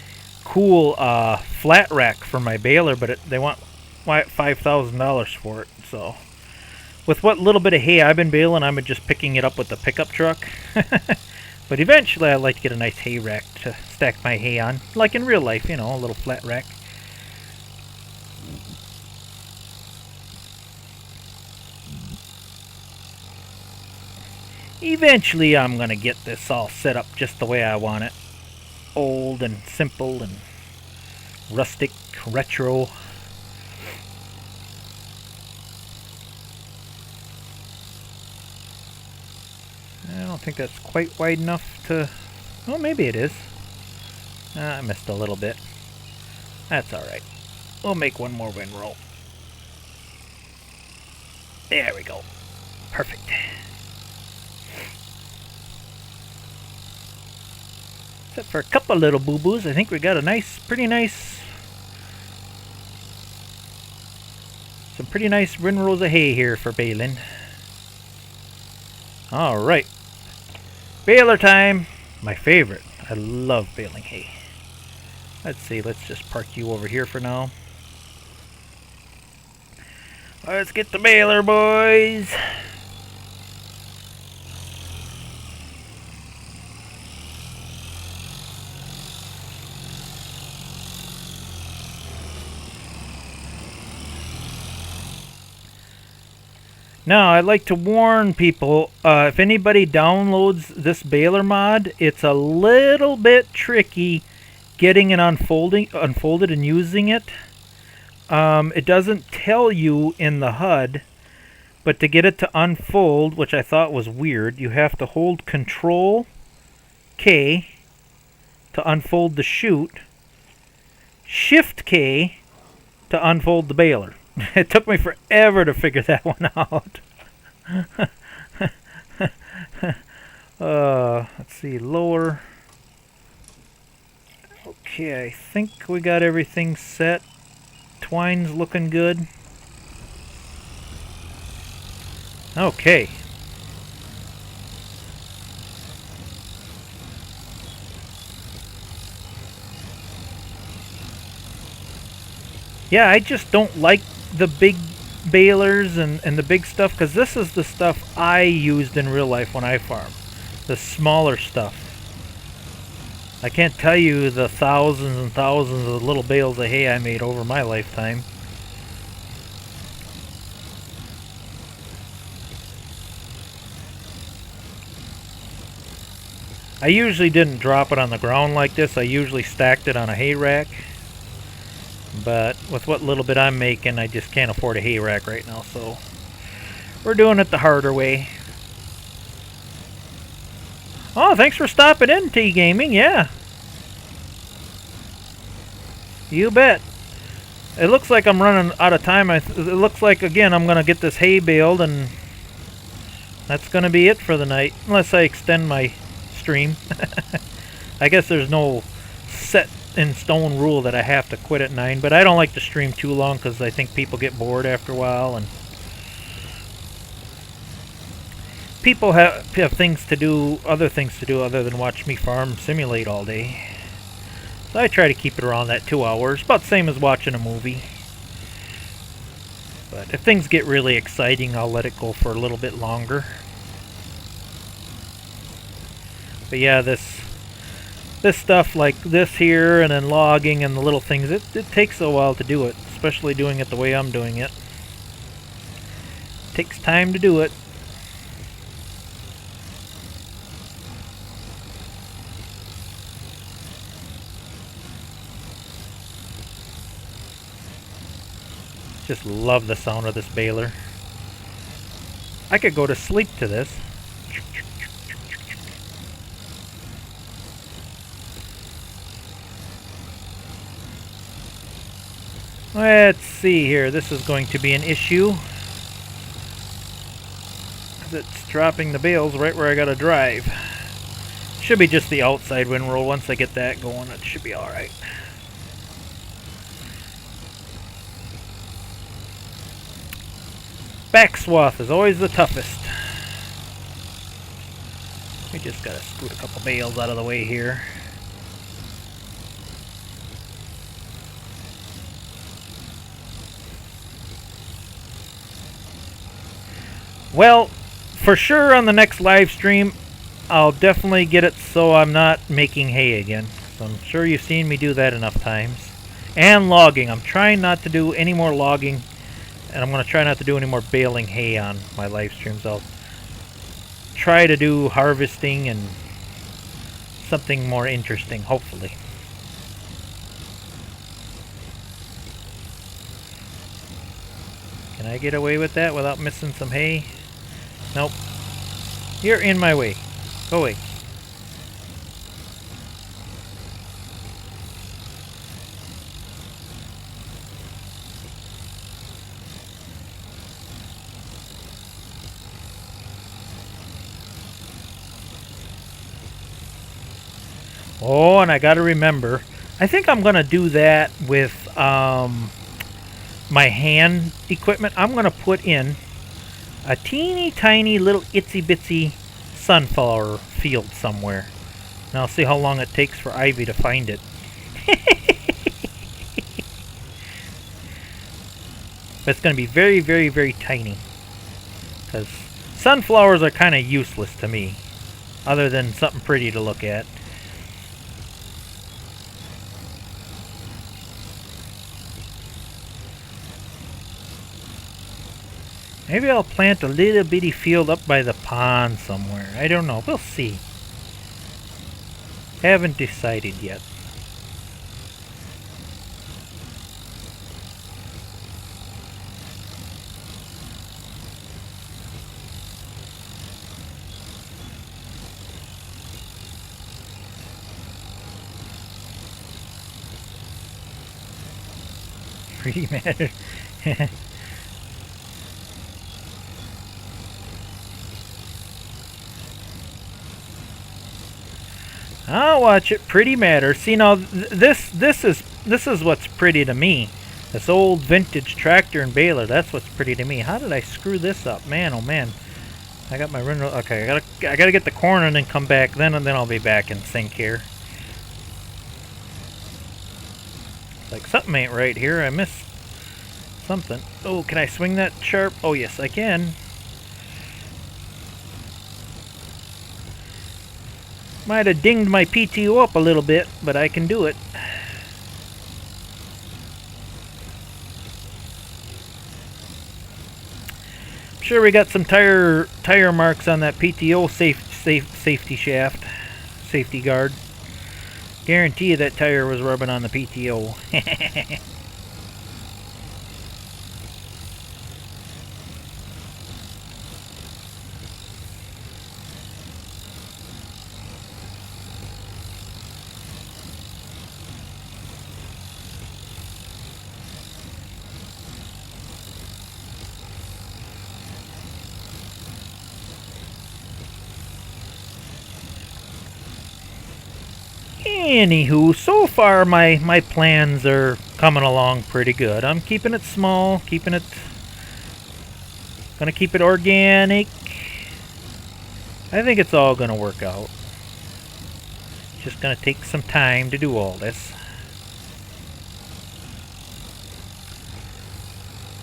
S1: cool flat rack for my baler, but they want $5,000 for it. So, with what little bit of hay I've been baling, I'm just picking it up with the pickup truck. But eventually I'd like to get a nice hay rack to stack my hay on. Like in real life, you know, a little flat rack. Eventually I'm going to get this all set up just the way I want it. Old and simple and rustic, retro. I don't think that's quite wide enough to... Well, maybe it is. I missed a little bit. That's alright. We'll make one more windrow. There we go. Perfect. Except for a couple little boo-boos, I think we got a nice, pretty nice... Some pretty nice windrows of hay here for baling. Alright. Baler time! My favorite. I love baling hay. Let's see, let's just park you over here for now. Let's get the baler, boys! Now, I'd like to warn people, if anybody downloads this baler mod, it's a little bit tricky getting it unfolded and using it. It doesn't tell you in the HUD, but to get it to unfold, which I thought was weird, you have to hold Control K to unfold the chute, Shift K to unfold the baler. It took me forever to figure that one out. Let's see, lower. Okay, I think we got everything set. Twine's looking good. Okay. Yeah, I just don't like the big balers and the big stuff, because this is the stuff I used in real life when I farm. The smaller stuff. I can't tell you the thousands and thousands of little bales of hay I made over my lifetime. I usually didn't drop it on the ground like this. I usually stacked it on a hay rack. But with what little bit I'm making, I just can't afford a hay rack right now, so we're doing it the harder way. Oh, thanks for stopping in, T-Gaming. Yeah. You bet. It looks like I'm running out of time. It looks like, again, I'm going to get this hay baled, and that's going to be it for the night, unless I extend my stream. I guess there's no set in stone rule that I have to quit at 9, but I don't like to stream too long because I think people get bored after a while, and people have things to do, other things to do other than watch me farm simulate all day. So I try to keep it around that 2 hours, about the same as watching a movie. But if things get really exciting, I'll let it go for a little bit longer. But yeah, this stuff like this here, and then logging and the little things, it takes a while to do it, especially doing it the way I'm doing it. It takes time to do it. Just love the sound of this baler. I could go to sleep to this. Let's see here. This is going to be an issue. It's dropping the bales right where I gotta drive. Should be just the outside windrow. Once I get that going, it should be alright. Back swath is always the toughest. We just gotta scoot a couple bales out of the way here. Well, for sure on the next live stream, I'll definitely get it so I'm not making hay again. So I'm sure you've seen me do that enough times. And logging. I'm trying not to do any more logging. And I'm going to try not to do any more baling hay on my live streams. I'll try to do harvesting and something more interesting, hopefully. Can I get away with that without missing some hay? Nope. You're in my way. Go away. Oh, and I gotta remember, I think I'm gonna do that with my hand equipment. I'm gonna put in a teeny tiny little itsy bitsy sunflower field somewhere. And I'll see how long it takes for Ivy to find it. But it's gonna be very, very, very tiny. Because sunflowers are kind of useless to me, other than something pretty to look at. Maybe I'll plant a little bitty field up by the pond somewhere. I don't know. We'll see. Haven't decided yet. pretty matter. I'll watch it. Pretty matter. See now, this is what's pretty to me. This old vintage tractor and baler. That's what's pretty to me. How did I screw this up, man? Oh man. I got my window. Okay, I gotta get the corn and then come back. Then I'll be back in sync here. Like something ain't right here. I missed something. Oh, can I swing that sharp? Oh yes, I can. Might have dinged my PTO up a little bit, but I can do it. Sure, we got some tire marks on that PTO safety shaft, safety guard. Guarantee you that tire was rubbing on the PTO. Anywho, so far my plans are coming along pretty good. I'm keeping it small, gonna keep it organic. I think it's all gonna work out. Just gonna take some time to do all this.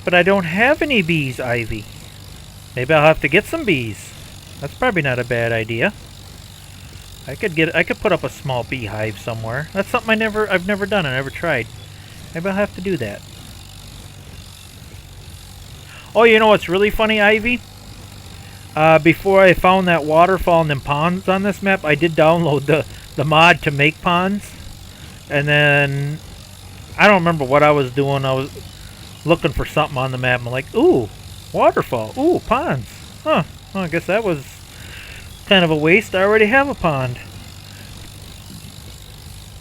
S1: But I don't have any bees, Ivy. Maybe I'll have to get some bees. That's probably not a bad idea. I could put up a small beehive somewhere. That's something I've never done. I never tried. Maybe I'll have to do that. Oh, you know what's really funny, Ivy? Before I found that waterfall and them ponds on this map, I did download the mod to make ponds. And then I don't remember what I was doing. I was looking for something on the map. I'm like, ooh, waterfall. Ooh, ponds. Huh. Well, I guess that was kind of a waste. I already have a pond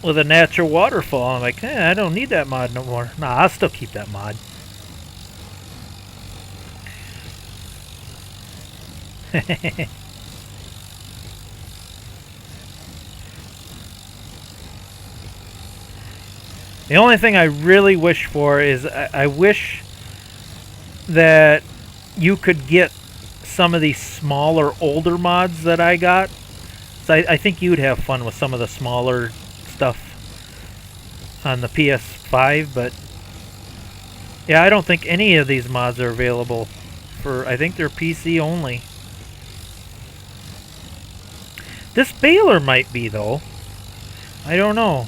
S1: with a natural waterfall. I'm like, I don't need that mod no more. Nah, I'll still keep that mod. The only thing I really wish for is I wish that you could get some of these smaller, older mods that I got. So I think you'd have fun with some of the smaller stuff on the PS5, but yeah, I don't think any of these mods are available for, I think they're PC only. This baler might be, though. I don't know.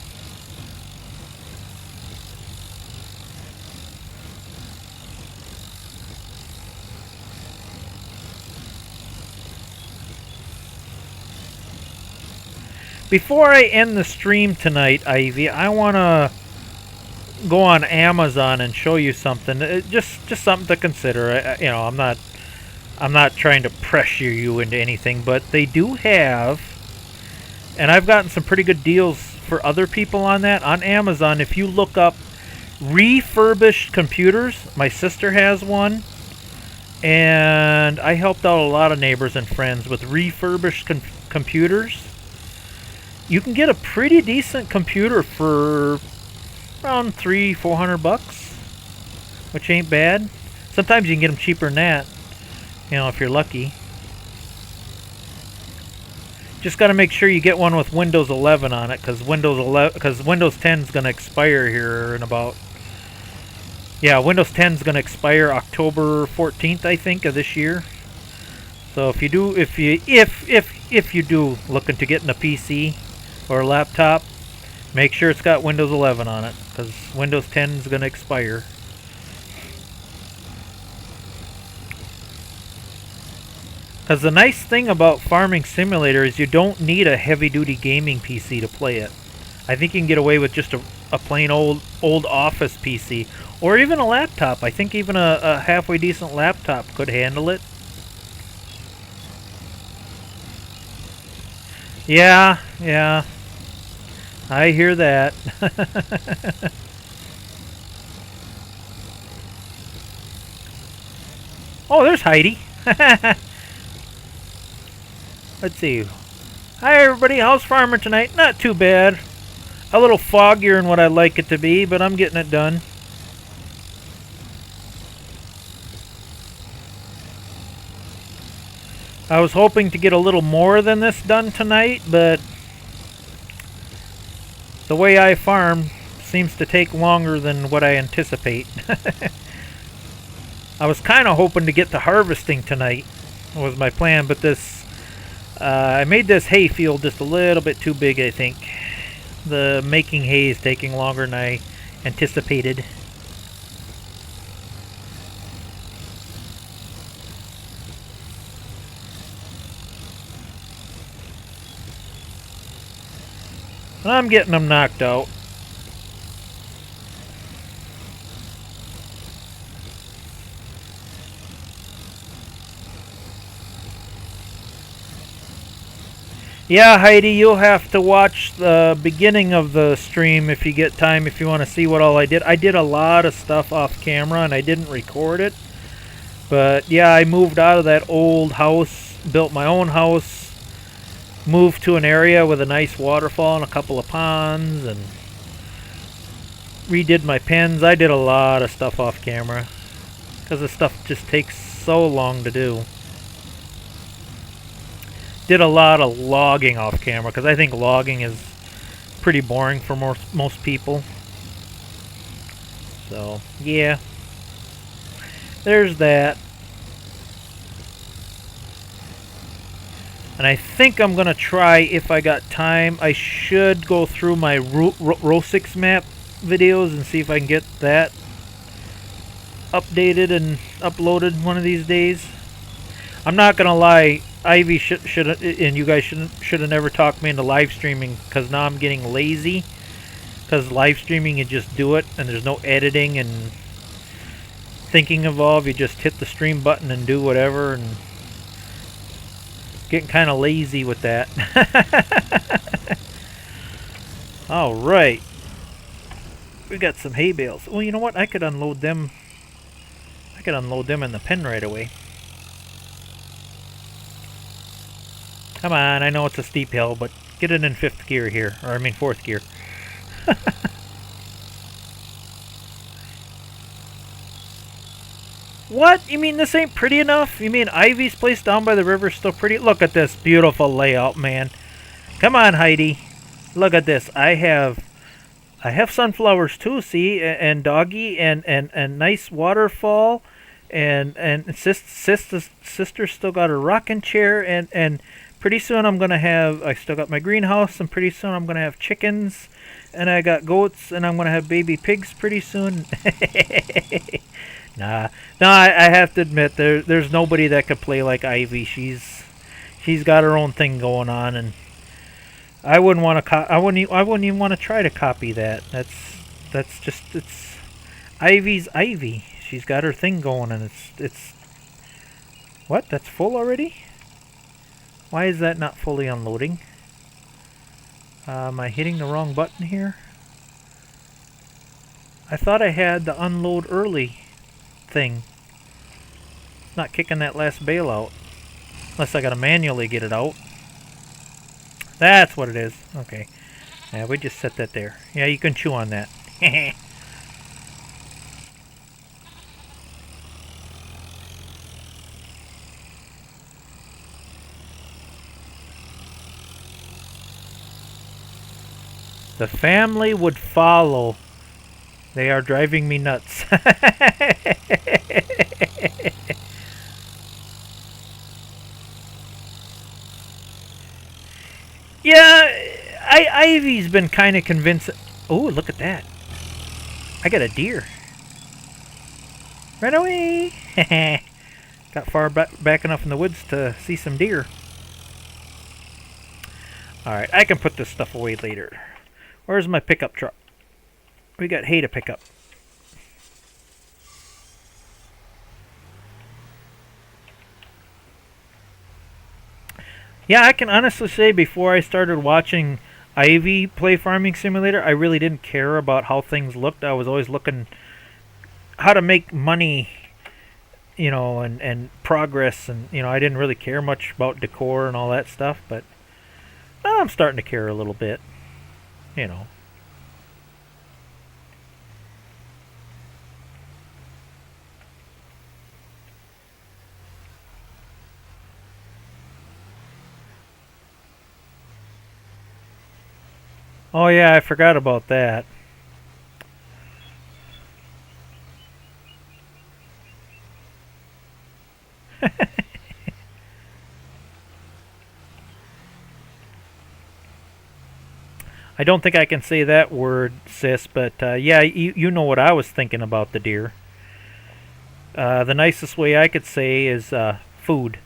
S1: Before I end the stream tonight, Ivy, I want to go on Amazon and show you something. Just something to consider. You know, I'm not trying to pressure you into anything, but they do have, and I've gotten some pretty good deals for other people on that on Amazon. If you look up refurbished computers, my sister has one, and I helped out a lot of neighbors and friends with refurbished computers. You can get a pretty decent computer for around $300-400, which ain't bad. Sometimes you can get them cheaper than that, you know, if you're lucky. Just got to make sure you get one with Windows 11 on it, because Windows 10 is going to expire here in about, yeah, Windows 10 is going to expire October 14th, I think, of this year. So if you do looking to get in a PC or a laptop, make sure it's got Windows 11 on it, because Windows 10 is going to expire. Because the nice thing about Farming Simulator is you don't need a heavy-duty gaming PC to play it. I think you can get away with just a plain old office PC, or even a laptop. I think even a halfway decent laptop could handle it. Yeah. I hear that. Oh, there's Heidi. Let's see. Hi, everybody. How's farming tonight? Not too bad. A little foggier than what I'd like it to be, but I'm getting it done. I was hoping to get a little more than this done tonight, but the way I farm seems to take longer than what I anticipate. I was kind of hoping to get to harvesting tonight, was my plan, but this I made this hay field just a little bit too big, I think. The making hay is taking longer than I anticipated. I'm getting them knocked out. Yeah, Heidi, you'll have to watch the beginning of the stream if you get time, if you want to see what all I did. I did a lot of stuff off camera and I didn't record it. But yeah, I moved out of that old house, built my own house, moved to an area with a nice waterfall and a couple of ponds, and redid my pens. I did a lot of stuff off camera because the stuff just takes so long to do. Did a lot of logging off camera because I think logging is pretty boring for most people. So yeah, there's that. And I think I'm gonna try, if I got time, I should go through my Row6 map videos and see if I can get that updated and uploaded one of these days. I'm not gonna lie, Ivy should and you guys should have never talked me into live streaming, because now I'm getting lazy. Because live streaming, you just do it and there's no editing and thinking involved. You just hit the stream button and do whatever, and getting kind of lazy with that. All right, we got some hay bales. Well, you know what? I could unload them. I could unload them in the pen right away. Come on, I know it's a steep hill, but get it in 5th gear here. Or, I mean 4th gear. What? You mean this ain't pretty enough? You mean Ivy's place down by the river is still pretty? Look at this beautiful layout, man. Come on, Heidi. Look at this. I have sunflowers too, see? And doggy and nice waterfall. And sister's still got her rocking chair, and pretty soon I'm gonna have, I still got my greenhouse, and pretty soon I'm gonna have chickens, and I got goats, and I'm gonna have baby pigs pretty soon. Nah, I have to admit, there's nobody that could play like Ivy. She's got her own thing going on, and I wouldn't want to. I wouldn't even want to try to copy that. That's just, it's Ivy's Ivy. She's got her thing going, and it's what? That's full already? Why is that not fully unloading? Am I hitting the wrong button here? I thought I had the unload early thing. It's not kicking that last bale out. Unless I gotta manually get it out. That's what it is. Okay. Yeah, we just set that there. Yeah, you can chew on that. The family would follow. They are driving me nuts. Yeah, Ivy's been kind of convinced. Oh, look at that. I got a deer. Run away. Got far back enough in the woods to see some deer. Alright, I can put this stuff away later. Where's my pickup truck? We got hay to pick up. Yeah, I can honestly say before I started watching Ivy play Farming Simulator, I really didn't care about how things looked. I was always looking how to make money and progress, and I didn't really care much about decor and all that stuff, but I'm starting to care a little bit, you know. Oh yeah, I forgot about that. I don't think I can say that word, sis, but yeah, you know what I was thinking about the deer. The nicest way I could say is food.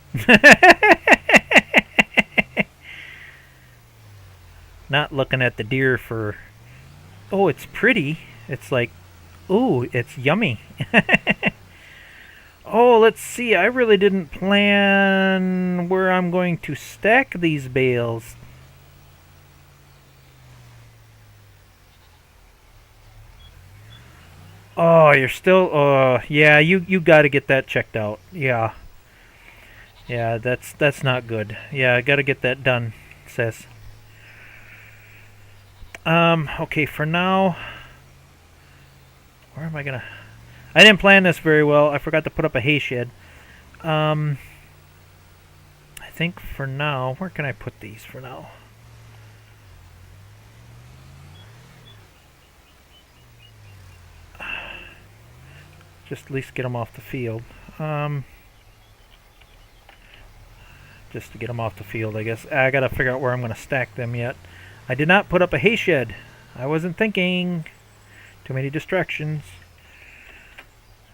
S1: Not looking at the deer for, oh, it's pretty. It's like, ooh, it's yummy. Oh, let's see. I really didn't plan where I'm going to stack these bales. Oh, you're still. Yeah. You got to get that checked out. Yeah. Yeah. That's not good. Yeah, I got to get that done, sis. Okay. For now, where am I gonna? I didn't plan this very well. I forgot to put up a hay shed. Um. I think for now, where can I put these for now? Just at least get them off the field. Um. Just to get them off the field, I guess. I gotta figure out where I'm gonna stack them yet. I did not put up a hay shed. I wasn't thinking. Too many distractions.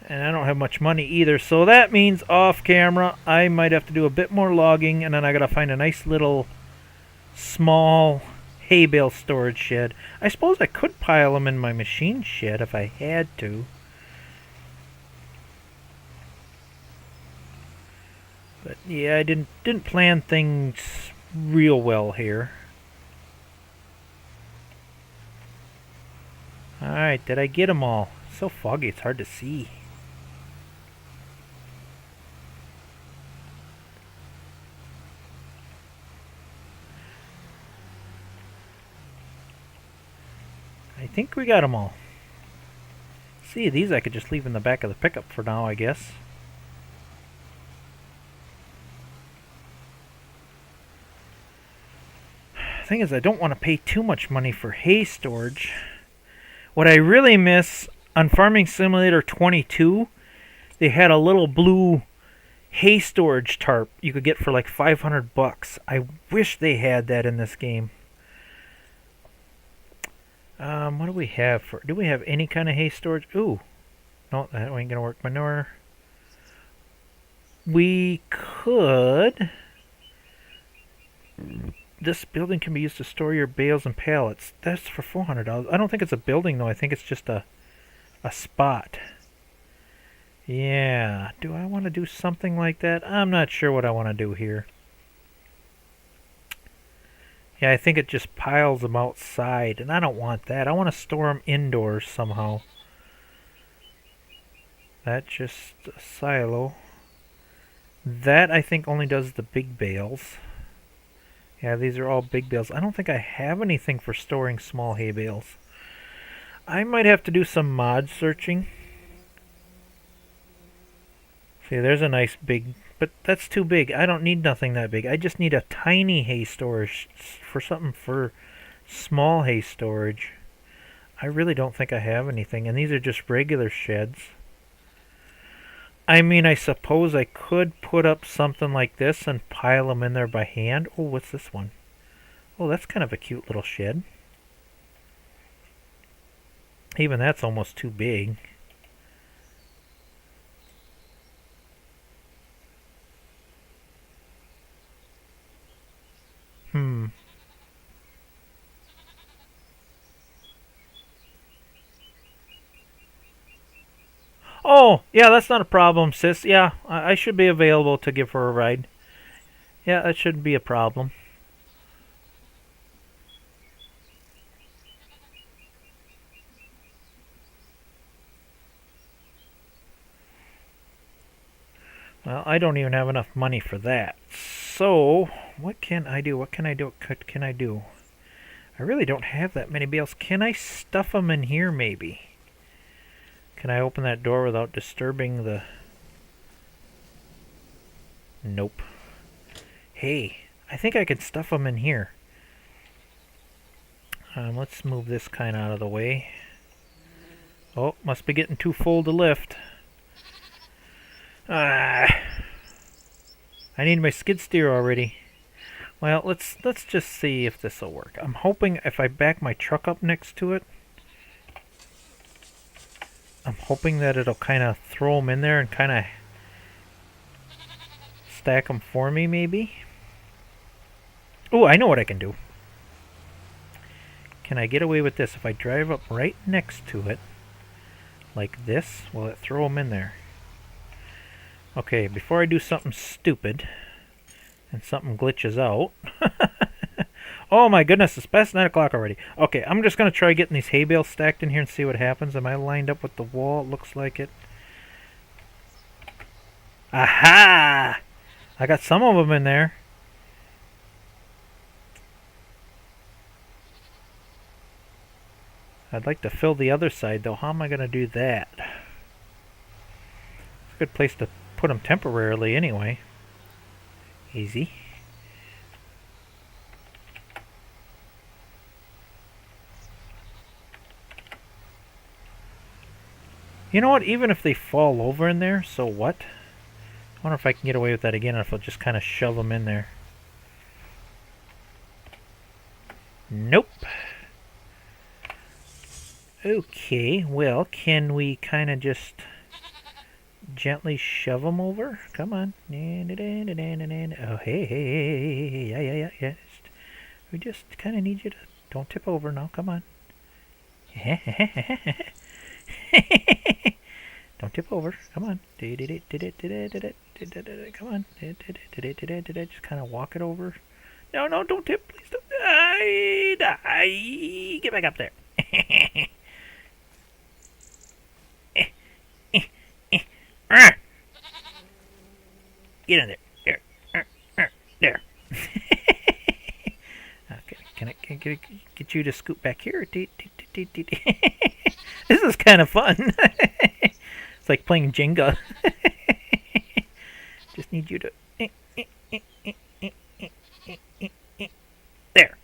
S1: And I don't have much money either, so that means off camera I might have to do a bit more logging, and then I gotta find a nice little small hay bale storage shed. I suppose I could pile them in my machine shed if I had to. But yeah, I didn't plan things real well here. Alright, did I get them all? It's so foggy, it's hard to see. I think we got them all. See, these I could just leave in the back of the pickup for now, I guess. Thing is, I don't want to pay too much money for hay storage. What I really miss on Farming Simulator 22, they had a little blue hay storage tarp you could get for like $500. I wish they had that in this game. What do we have for? Do we have any kind of hay storage? Ooh, no, that ain't gonna work. Manure. We could. This building can be used to store your bales and pallets. That's for $400. I don't think it's a building though. I think it's just a spot. Yeah. Do I want to do something like that? I'm not sure what I want to do here. Yeah, I think it just piles them outside, and I don't want that. I want to store them indoors somehow. That's just a silo. That, I think, only does the big bales. Yeah, these are all big bales. I don't think I have anything for storing small hay bales. I might have to do some mod searching. See, there's a nice big... But that's too big. I don't need nothing that big. I just need a tiny hay storage for something for small hay storage. I really don't think I have anything. And these are just regular sheds. I mean, I suppose I could put up something like this and pile them in there by hand. Oh, what's this one? Oh, that's kind of a cute little shed. Even that's almost too big. Oh, yeah, that's not a problem, sis. Yeah, I should be available to give her a ride. Yeah, that shouldn't be a problem. Well, I don't even have enough money for that. So, what can I do? What can I do? What can I do? I really don't have that many bales. Can I stuff them in here, maybe? Can I open that door without disturbing the... Nope. Hey, I think I could stuff them in here. Let's move this kind out of the way. Oh, must be getting too full to lift. I need my skid steer already. Well, let's just see if this will work. I'm hoping if I back my truck up next to it, I'm hoping that it'll kind of throw them in there and kind of stack them for me, maybe. Oh, I know what I can do. Can I get away with this? If I drive up right next to it, like this, will it throw them in there? Okay, before I do something stupid and something glitches out. Oh my goodness, it's past 9 o'clock already. Okay, I'm just going to try getting these hay bales stacked in here and see what happens. Am I lined up with the wall? It looks like it. Aha! I got some of them in there. I'd like to fill the other side though. How am I going to do that? It's a good place to put them temporarily anyway. Easy. You know what? Even if they fall over in there, so what? I wonder if I can get away with that again, or if I'll just kind of shove them in there. Nope. Okay, well, can we kind of just gently shove them over? Come on. Oh, hey. Yeah. We just kind of need you to... Don't tip over now, come on. Don't tip over, come on. Come on. Just kind of walk it over. No, don't tip, please don't. Get back up there. Get in there. There. Okay, can I get you to scoot back here? This is kind of fun. It's like playing Jenga. Just need you to... There.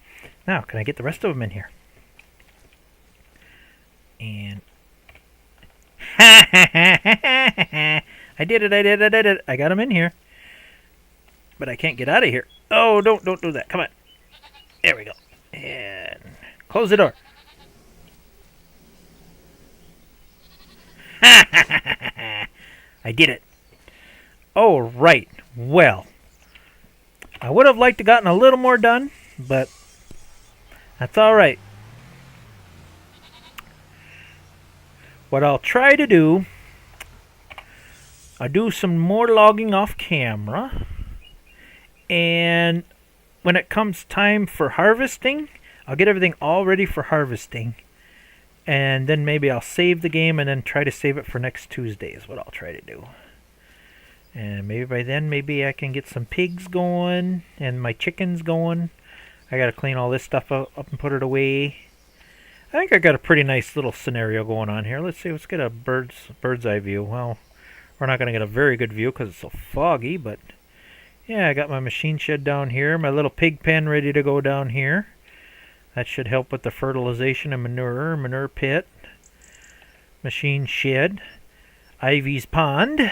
S1: Now, can I get the rest of them in here? And... I did it. I got them in here. But I can't get out of here. Oh, don't do that. Come on. There we go. And close the door. I did it. Oh, right. Well, I would have liked to gotten a little more done, but that's all right. What I'll try to do, I'll do some more logging off camera, and when it comes time for harvesting, I'll get everything all ready for harvesting. And then maybe I'll save the game and then try to save it for next Tuesday is what I'll try to do. And maybe by then, maybe I can get some pigs going and my chickens going. I got to clean all this stuff up and put it away. I think I got a pretty nice little scenario going on here. Let's see, let's get a bird's eye view. Well, we're not going to get a very good view because it's so foggy, but yeah, I got my machine shed down here, my little pig pen ready to go down here. That should help with the fertilization and manure pit, machine shed, Ivy's pond,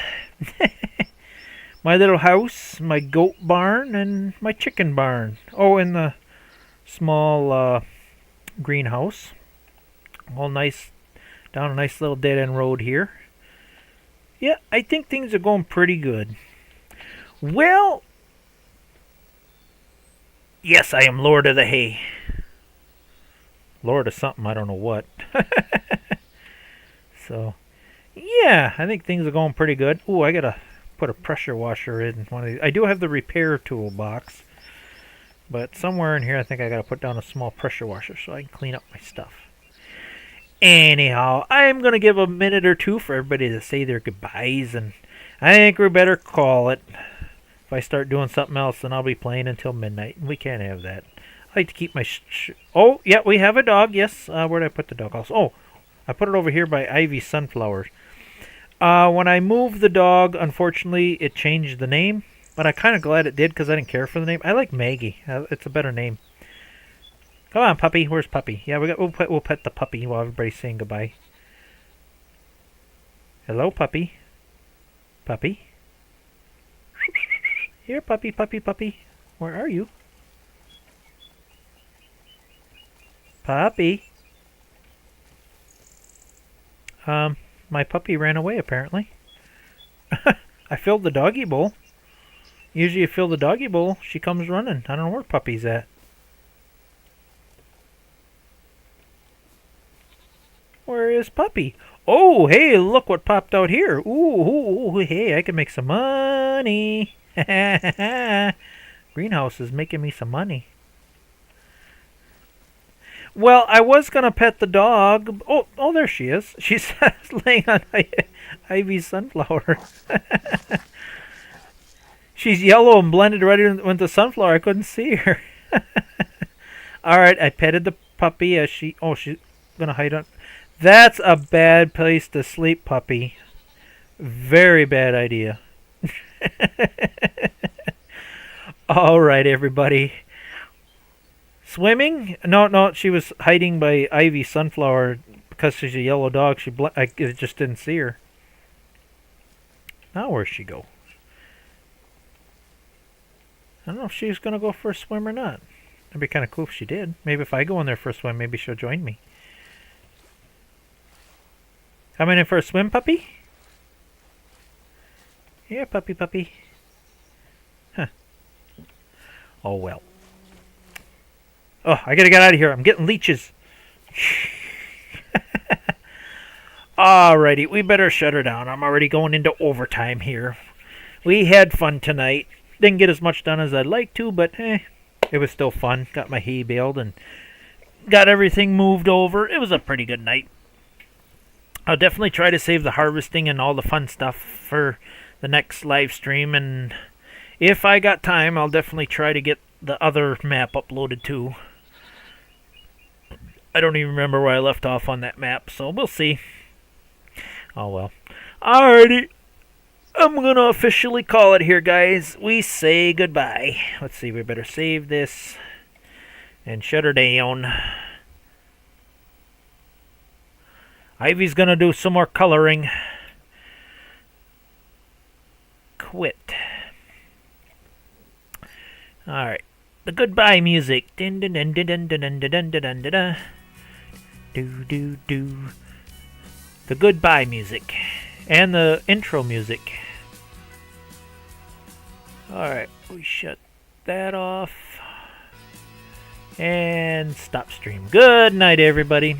S1: my little house, my goat barn, and my chicken barn. Oh, and the small greenhouse. All nice, down a nice little dead-end road here. Yeah, I think things are going pretty good. Well, yes, I am Lord of the Hay. Lord of something, I don't know what. So, yeah, I think things are going pretty good. Ooh, I gotta put a pressure washer in one of these. I do have the repair toolbox, but somewhere in here I think I gotta put down a small pressure washer so I can clean up my stuff. Anyhow, I'm going to give a minute or two for everybody to say their goodbyes, and I think we better call it. If I start doing something else, then I'll be playing until midnight, and we can't have that. I like to keep my... Oh, yeah, we have a dog, yes. Where did I put the dog? Also, oh, I put it over here by Ivy Sunflowers. When I moved the dog, unfortunately, it changed the name. But I'm kind of glad it did because I didn't care for the name. I like Maggie. It's a better name. Come on, puppy. Where's puppy? Yeah, we'll pet the puppy while everybody's saying goodbye. Hello, puppy. Puppy. Here, puppy, puppy, puppy. Where are you? Puppy. My puppy ran away, apparently. I filled the doggy bowl. Usually you fill the doggy bowl, she comes running. I don't know where puppy's at. Where is puppy? Oh, hey, look what popped out here. Ooh, hey, I can make some money. Greenhouse is making me some money. Well, I was going to pet the dog. Oh, there she is. She's laying on Ivy's sunflower. She's yellow and blended right in the sunflower. I couldn't see her. All right, I petted the puppy as she... Oh, she's going to hide on... That's a bad place to sleep, puppy. Very bad idea. All right, everybody. Swimming? No, she was hiding by Ivy Sunflower because she's a yellow dog. I just didn't see her. Now where'd she go? I don't know if she's going to go for a swim or not. It'd be kind of cool if she did. Maybe if I go in there for a swim, maybe she'll join me. Coming in for a swim, puppy? Here, puppy, puppy. Huh. Oh, well. Oh, I gotta get out of here. I'm getting leeches. Alrighty, we better shut her down. I'm already going into overtime here. We had fun tonight. Didn't get as much done as I'd like to, but it was still fun. Got my hay baled and got everything moved over. It was a pretty good night. I'll definitely try to save the harvesting and all the fun stuff for the next live stream, and if I got time, I'll definitely try to get the other map uploaded too. I don't even remember where I left off on that map, so we'll see. Oh well. Alrighty. I'm going to officially call it here, guys. We say goodbye. Let's see, we better save this and shut her down. Ivy's going to do some more coloring. Quit. Alright. The goodbye music. Dun dun dun dun dun dun dun dun dun dun dun. Do do do. The goodbye music. And the intro music. Alright, we shut that off. And stop stream. Good night, everybody.